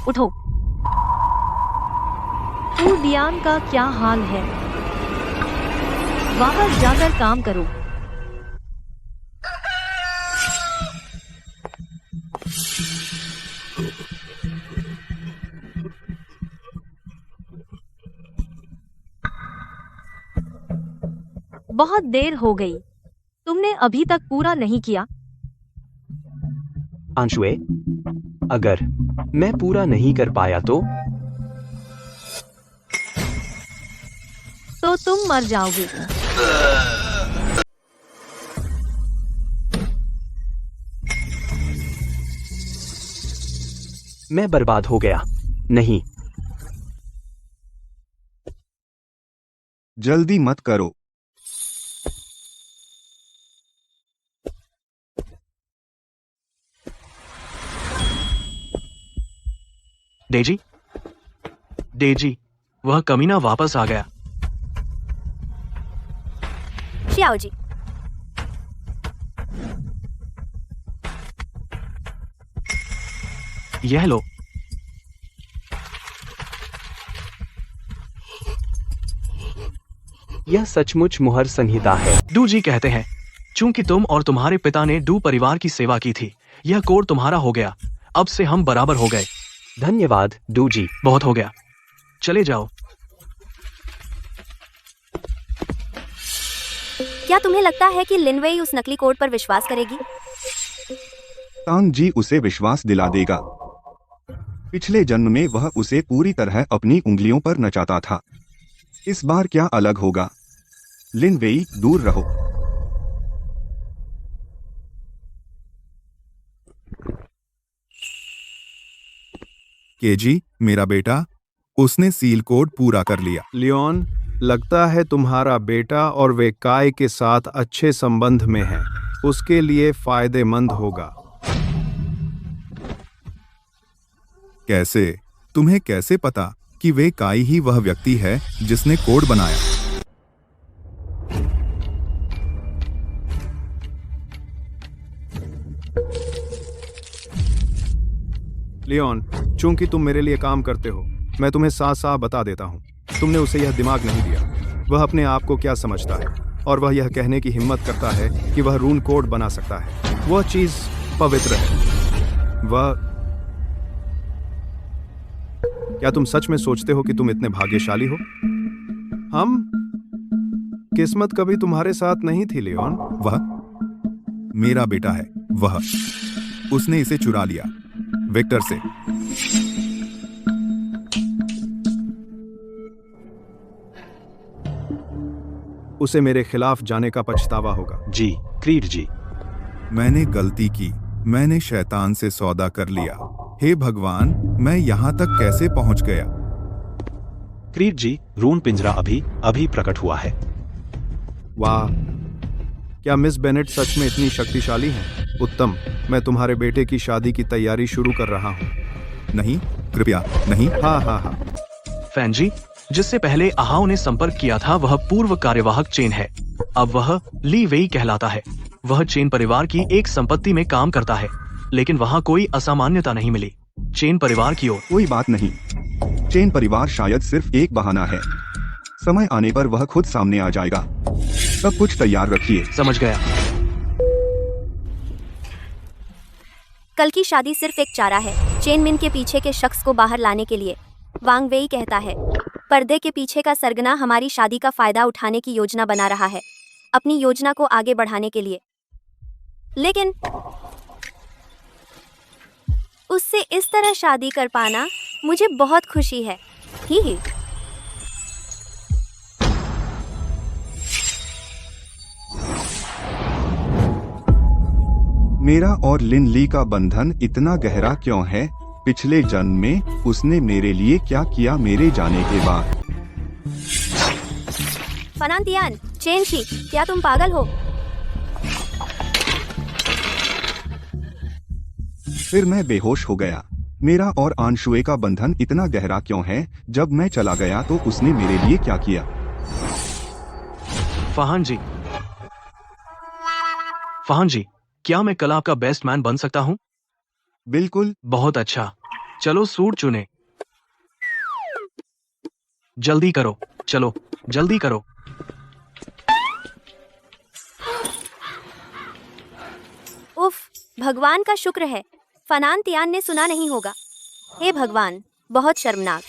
उठो। दियान का क्या हाल है? वापस जाकर काम करो। बहुत देर हो गई, तुमने अभी तक पूरा नहीं किया। अंशुए, अगर मैं पूरा नहीं कर पाया तो तुम मर जाओगे। मैं बर्बाद हो गया। नहीं, जल्दी मत करो। डेजी, डेजी, वह कमीना वापस आ गया। शियाओ जी, यह लो। यह सचमुच मुहर संहिता है। डू जी कहते हैं, चूंकि तुम और तुम्हारे पिता ने डू परिवार की सेवा की थी, यह कोड तुम्हारा हो गया। अब से हम बराबर हो गए। धन्यवाद डू जी। बहुत हो गया, चले जाओ। क्या तुम्हें लगता है कि लिन वेई उस नकली कोड पर विश्वास करेगी? तांग जी उसे विश्वास दिला देगा। पिछले जन्म में वह उसे पूरी तरह अपनी उंगलियों पर नचाता था। इस बार क्या अलग होगा? लिन वेई, दूर रहो। केजी, मेरा बेटा, उसने सील कोड पूरा कर लिया। लियोन, लगता है तुम्हारा बेटा और वे काय के साथ अच्छे संबंध में हैं। उसके लिए फायदेमंद होगा। कैसे? तुम्हें कैसे पता कि वे काई ही वह व्यक्ति है जिसने कोड बनाया? लियोन, चूंकि तुम मेरे लिए काम करते हो, मैं तुम्हें साफ साफ बता देता हूं, तुमने उसे यह दिमाग नहीं दिया। वह अपने आप को क्या समझता है और वह यह कहने की हिम्मत करता है कि वह रून कोड बना सकता है। वह चीज पवित्र है। वह क्या तुम सच में सोचते हो कि तुम इतने भाग्यशाली हो? हम किस्मत कभी तुम्हारे साथ नहीं थी लियोन। वह मेरा बेटा है। वह उसने इसे चुरा लिया विक्टर से। उसे मेरे खिलाफ जाने का पछतावा होगा। जी, क्रीड जी। मैंने गलती की। मैंने शैतान से सौदा कर लिया। हे भगवान, मैं यहाँ तक कैसे पहुँच गया? क्रीड जी, रून पिंजरा अभी प्रकट हुआ है। वाह, क्या मिस बेनेट सच में इतनी शक्तिशाली हैं? उत्तम, मैं तुम्हारे बेटे की शादी की तैयारी शुरू कर रहा हूँ। नहीं, कृपया नहीं। हाँ। फैन जी, जिससे पहले अहाओ ने संपर्क किया था वह पूर्व कार्यवाहक चेन है। अब वह ली वेई कहलाता है। वह चेन परिवार की एक संपत्ति में काम करता है, लेकिन वहाँ कोई असामान्यता नहीं मिली। चेन परिवार की ओर कोई बात नहीं। चेन परिवार शायद सिर्फ एक बहाना है। समय आने पर वह खुद सामने आ जाएगा। सब कुछ तैयार रखिए। समझ गया। कल की शादी सिर्फ एक चारा है चेन मिन के पीछे के शख्स को बाहर लाने के लिए। वांग वेई कहता है, पर्दे के पीछे का सरगना हमारी शादी का फायदा उठाने की योजना बना रहा है, अपनी योजना को आगे बढ़ाने के लिए। लेकिन उससे इस तरह शादी कर पाना मुझे बहुत खुशी है। ही। मेरा और लिन ली का बंधन इतना गहरा क्यों है? पिछले जन्म में उसने मेरे लिए क्या किया मेरे जाने के बाद? फनांतियान, चेन शी, क्या तुम पागल हो? फिर मैं बेहोश हो गया। मेरा और आंशुए का बंधन इतना गहरा क्यों है? जब मैं चला गया तो उसने मेरे लिए क्या किया? फहान जी, क्या मैं कल आपका बेस्ट मैन बन सकता हूँ? बिल्कुल। बहुत अच्छा। चलो सूट चुने। जल्दी करो, चलो जल्दी करो। उफ, भगवान का शुक्र है फनान तियान ने सुना नहीं होगा। हे भगवान, बहुत शर्मनाक।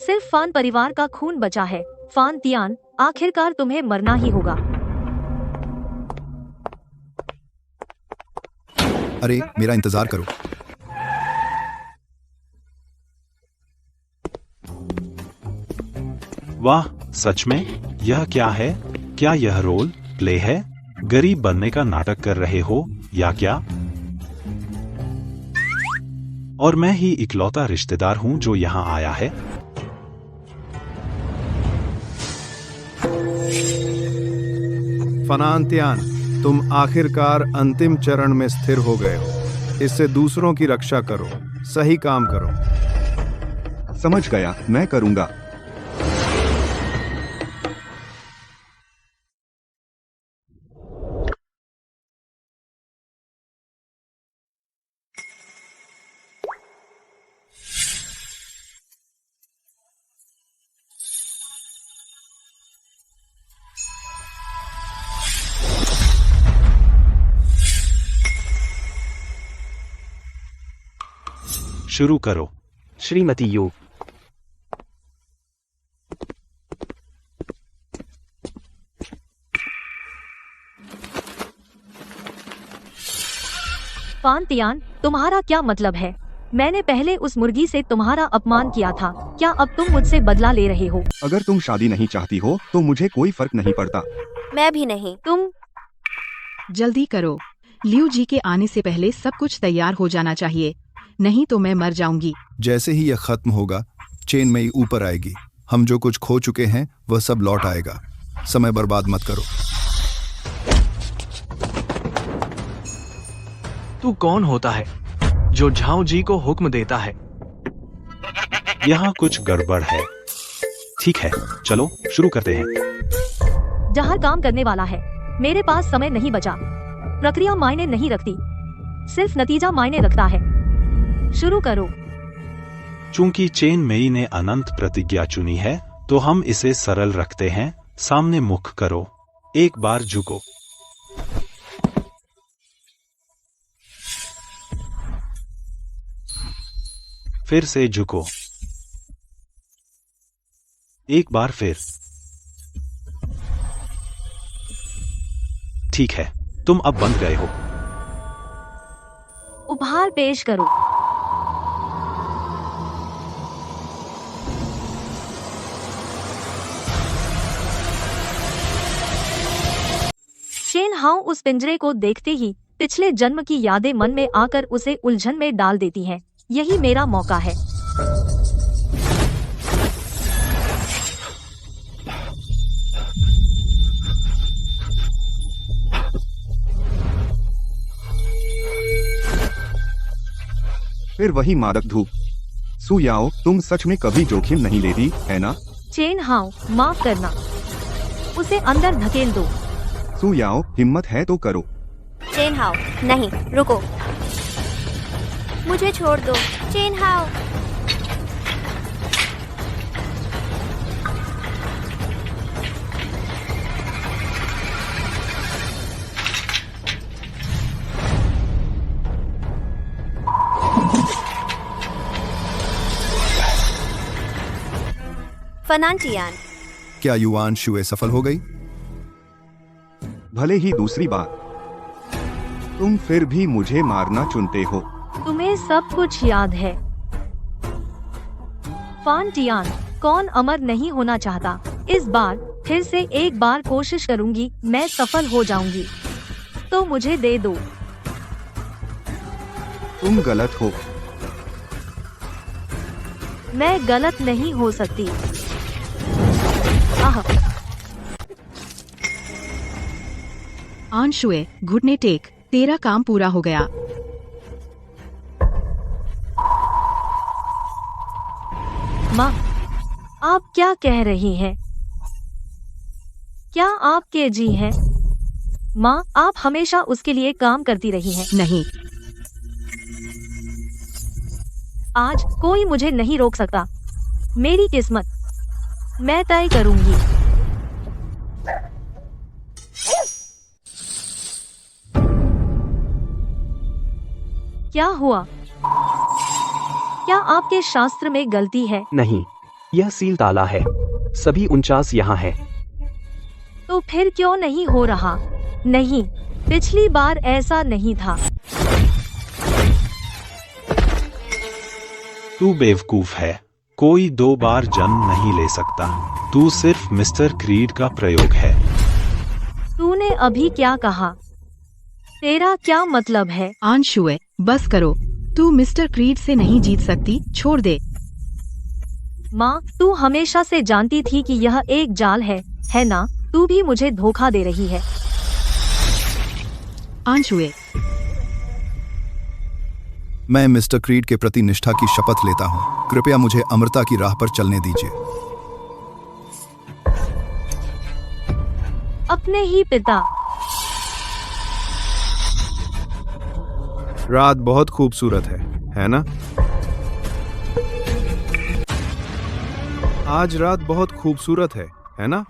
सिर्फ फान परिवार का खून बचा है। फान तियान, आखिरकार तुम्हें मरना ही होगा। अरे मेरा इंतजार करो। वाह, सच में? यह क्या है? क्या यह रोल प्ले है? गरीब बनने का नाटक कर रहे हो या क्या? और मैं ही इकलौता रिश्तेदार हूं जो यहां आया है? फनान तियान, तुम आखिरकार अंतिम चरण में स्थिर हो गए हो। इससे दूसरों की रक्षा करो, सही काम करो। समझ गया, मैं करूंगा। शुरू करो। श्रीमती यू। फान तियान, तुम्हारा क्या मतलब है? मैंने पहले उस मुर्गी से तुम्हारा अपमान किया था। क्या अब तुम मुझसे बदला ले रहे हो? अगर तुम शादी नहीं चाहती हो तो मुझे कोई फर्क नहीं पड़ता। मैं भी नहीं। तुम जल्दी करो, लियू जी के आने से पहले सब कुछ तैयार हो जाना चाहिए, नहीं तो मैं मर जाऊंगी। जैसे ही यह खत्म होगा, चेन मई ऊपर आएगी। हम जो कुछ खो चुके हैं वह सब लौट आएगा। समय बर्बाद मत करो। तू कौन होता है जो झाओ जी को हुक्म देता है? यहाँ कुछ गड़बड़ है। ठीक है, चलो शुरू करते हैं। जहाँ काम करने वाला है। मेरे पास समय नहीं बचा। प्रक्रिया मायने नहीं रखती, सिर्फ नतीजा मायने रखता है। शुरू करो। चूंकि चेन मेई ने अनंत प्रतिज्ञा चुनी है, तो हम इसे सरल रखते हैं। सामने मुख करो, एक बार झुको। फिर से झुको, एक बार फिर। ठीक है, तुम अब बंध गए हो। उपहार पेश करो। चेन हाउ उस पिंजरे को देखते ही पिछले जन्म की यादें मन में आकर उसे उलझन में डाल देती हैं। यही मेरा मौका है। फिर वही मादक धूप। सुयाओ, तुम सच में कभी जोखिम नहीं लेती, है ना? चेन हाउ, माफ करना, उसे अंदर धकेल दो। सुयाओ, हिम्मत है तो करो। चेन हाओ, नहीं, रुको, मुझे छोड़ दो। चेन हाओ। Fanon Tian. क्या युआन शुए सफल हो गई? भले ही दूसरी बार, तुम फिर भी मुझे मारना चुनते हो। तुम्हें सब कुछ याद है। फान तियान, कौन अमर नहीं होना चाहता? इस बार फिर से एक बार कोशिश करूंगी, मैं सफल हो जाऊंगी। तो मुझे दे दो। तुम गलत हो। मैं गलत नहीं हो सकती। आह, आंशुए, घुटने टेक, तेरा काम पूरा हो गया। माँ, आप क्या कह रही हैं? क्या आपके जी हैं? माँ, आप हमेशा उसके लिए काम करती रही हैं। नहीं, आज कोई मुझे नहीं रोक सकता। मेरी किस्मत मैं तय करूंगी। क्या हुआ? क्या आपके शास्त्र में गलती है? नहीं, यह सील ताला है। सभी 49 यहाँ है। तो फिर क्यों नहीं हो रहा? नहीं, पिछली बार ऐसा नहीं था। तू बेवकूफ है। कोई 2 बार जन्म नहीं ले सकता। तू सिर्फ मिस्टर क्रीड का प्रयोग है। तूने अभी क्या कहा? तेरा क्या मतलब है? आंशुए, बस करो। तू मिस्टर क्रीड से नहीं जीत सकती, छोड़ दे। माँ, तू हमेशा से जानती थी कि यह एक जाल है ना? तू भी मुझे धोखा दे रही है। आंशुए, मैं मिस्टर क्रीड के प्रति निष्ठा की शपथ लेता हूँ। कृपया मुझे अमरता की राह पर चलने दीजिए। अपने ही पिता। रात बहुत खूबसूरत है ना? आज रात बहुत खूबसूरत है ना?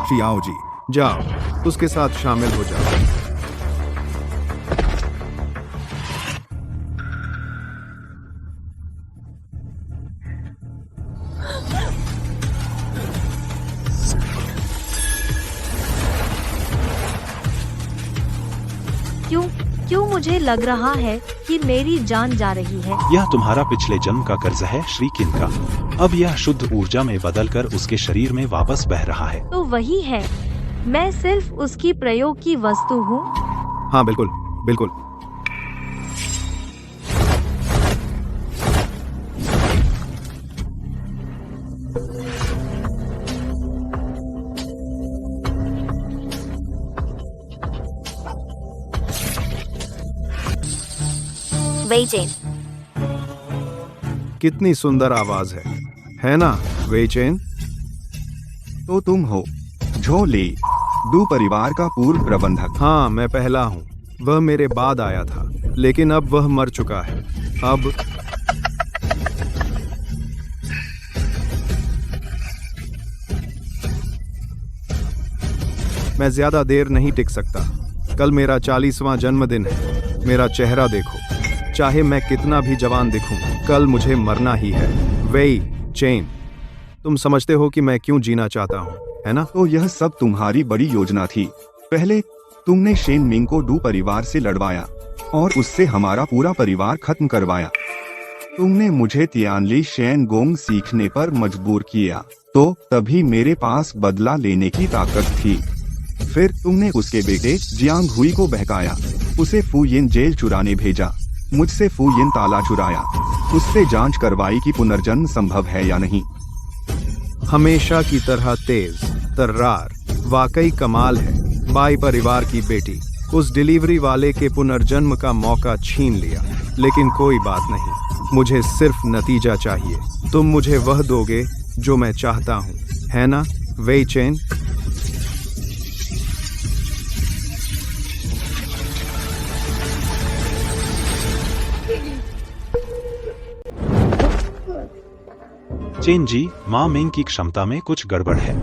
शियाओ जी, जाओ, उसके साथ शामिल हो जाओ। क्यों मुझे लग रहा है कि मेरी जान जा रही है? यह तुम्हारा पिछले जन्म का कर्ज है श्री किन का। अब यह शुद्ध ऊर्जा में बदलकर उसके शरीर में वापस बह रहा है। तो वही है, मैं सिर्फ उसकी प्रयोग की वस्तु हूँ। हाँ, बिल्कुल बिल्कुल। वही चेन। कितनी सुंदर आवाज है ना वेई चेन? तो तुम हो झो ली, डू परिवार का पूर्व प्रबंधक। हाँ, मैं पहला हूँ। वह मेरे बाद आया था, लेकिन अब वह मर चुका है। अब मैं ज्यादा देर नहीं टिक सकता। कल मेरा 40वां जन्मदिन है। मेरा चेहरा देखो। चाहे मैं कितना भी जवान दिखूं, कल मुझे मरना ही है। वेई चेन, तुम समझते हो कि मैं क्यों जीना चाहता हूँ, है ना? तो यह सब तुम्हारी बड़ी योजना थी। पहले तुमने शेन मिंग को डू परिवार से लड़वाया और उससे हमारा पूरा परिवार खत्म करवाया। तुमने मुझे तियानली शेन गोंग सीखने पर मजबूर किया, तो तभी मेरे पास बदला लेने की ताकत थी। फिर तुमने उसके बेटे जियांग हुई को बहकाया, उसे फुयिन जेल चुराने भेजा, मुझसे फुयिन ताला चुराया, उससे जांच करवाई कि पुनर्जन्म संभव है या नहीं। हमेशा की तरह तेज तर्रार, वाकई कमाल है। बाई परिवार की बेटी, उस डिलीवरी वाले के पुनर्जन्म का मौका छीन लिया। लेकिन कोई बात नहीं, मुझे सिर्फ नतीजा चाहिए। तुम मुझे वह दोगे जो मैं चाहता हूँ, है ना वेई चेन? चेन जी, माँ मेंग की क्षमता में कुछ गड़बड़ है।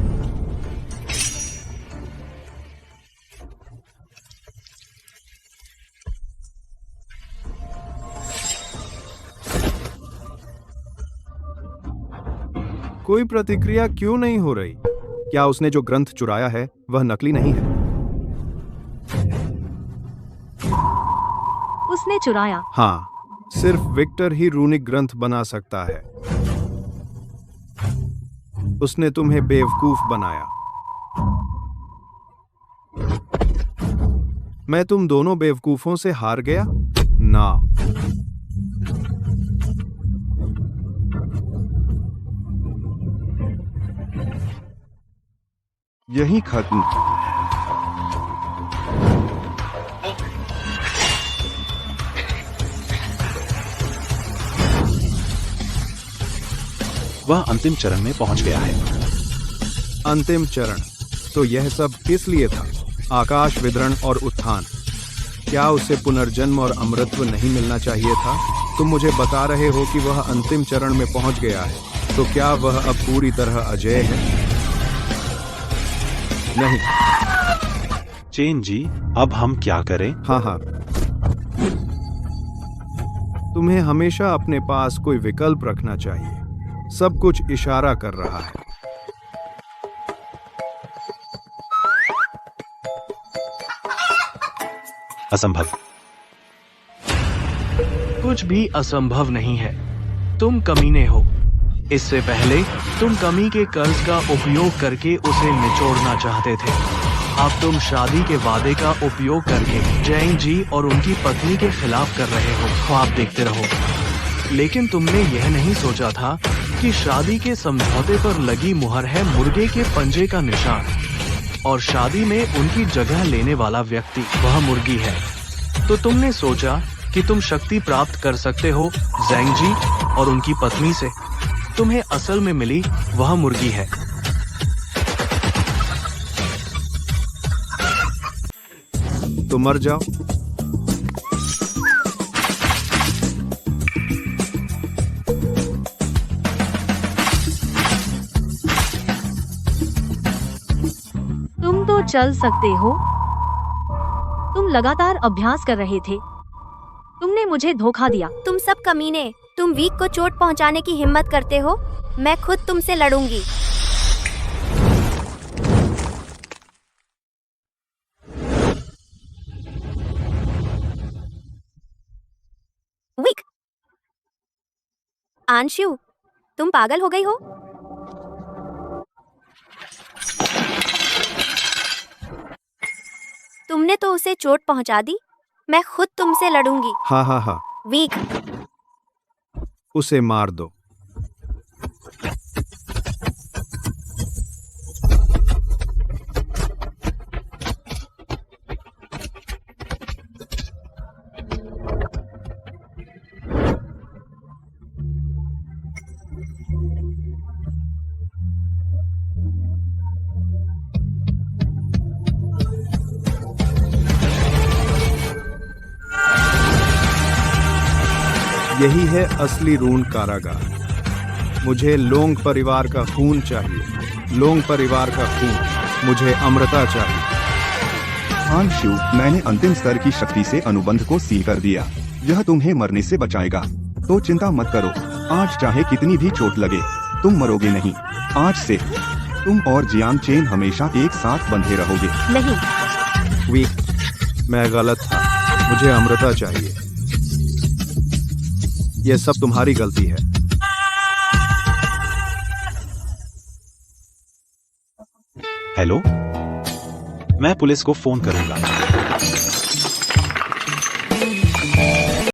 कोई प्रतिक्रिया क्यों नहीं हो रही? क्या उसने जो ग्रंथ चुराया है वह नकली नहीं है? उसने चुराया? हाँ, सिर्फ विक्टर ही रूनिक ग्रंथ बना सकता है। उसने तुम्हें बेवकूफ बनाया। मैं तुम दोनों बेवकूफों से हार गया ना। यही खत्म। वह अंतिम चरण में पहुंच गया है। अंतिम चरण, तो यह सब किस लिए था? आकाश विदरण और उत्थान। क्या उसे पुनर्जन्म और अमृतत्व नहीं मिलना चाहिए था? तुम मुझे बता रहे हो कि वह अंतिम चरण में पहुंच गया है, तो क्या वह अब पूरी तरह अजेय है? नहीं। चेन जी, अब हम क्या करें? हाँ, तुम्हें हमेशा अपने पास कोई विकल्प रखना चाहिए। सब कुछ इशारा कर रहा है। असंभव। कुछ भी असंभव नहीं है। तुम कमीने हो। इससे पहले तुम कमी के कर्ज का उपयोग करके उसे निचोड़ना चाहते थे। अब तुम शादी के वादे का उपयोग करके जैन जी और उनकी पत्नी के खिलाफ कर रहे हो। ख्वाब देखते रहो। लेकिन तुमने यह नहीं सोचा था कि शादी के समझौते पर लगी मुहर है मुर्गे के पंजे का निशान, और शादी में उनकी जगह लेने वाला व्यक्ति वह मुर्गी है। तो तुमने सोचा कि तुम शक्ति प्राप्त कर सकते हो ज़ैंग जी और उनकी पत्नी से। तुम्हें असल में मिली वह मुर्गी है। तो मर जाओ। तुम तो चल सकते हो। तुम लगातार अभ्यास कर रहे थे। तुमने मुझे धोखा दिया। तुम सब कमीने, तुम वीक को चोट पहुंचाने की हिम्मत करते हो। मैं खुद तुमसे लड़ूंगी। वीक, आंशु, तुम पागल हो गई हो? तुमने तो उसे चोट पहुंचा दी। मैं खुद तुमसे लड़ूंगी। हाँ। वीक, उसे मार दो। यही है असली रून कारागार। मुझे लोंग परिवार का खून चाहिए। लोंग परिवार का खून। मुझे अमृता चाहिए। आंशु, मैंने अंतिम स्तर की शक्ति से अनुबंध को सील कर दिया। यह तुम्हें मरने से बचाएगा, तो चिंता मत करो। आज चाहे कितनी भी चोट लगे, तुम मरोगे नहीं। आज से तुम और जियांग चेन हमेशा एक साथ बंधे रहोगे। नहीं। वीक, मैं गलत था। मुझे अमृता चाहिए। यह सब तुम्हारी गलती है। हेलो, मैं पुलिस को फोन करूंगा।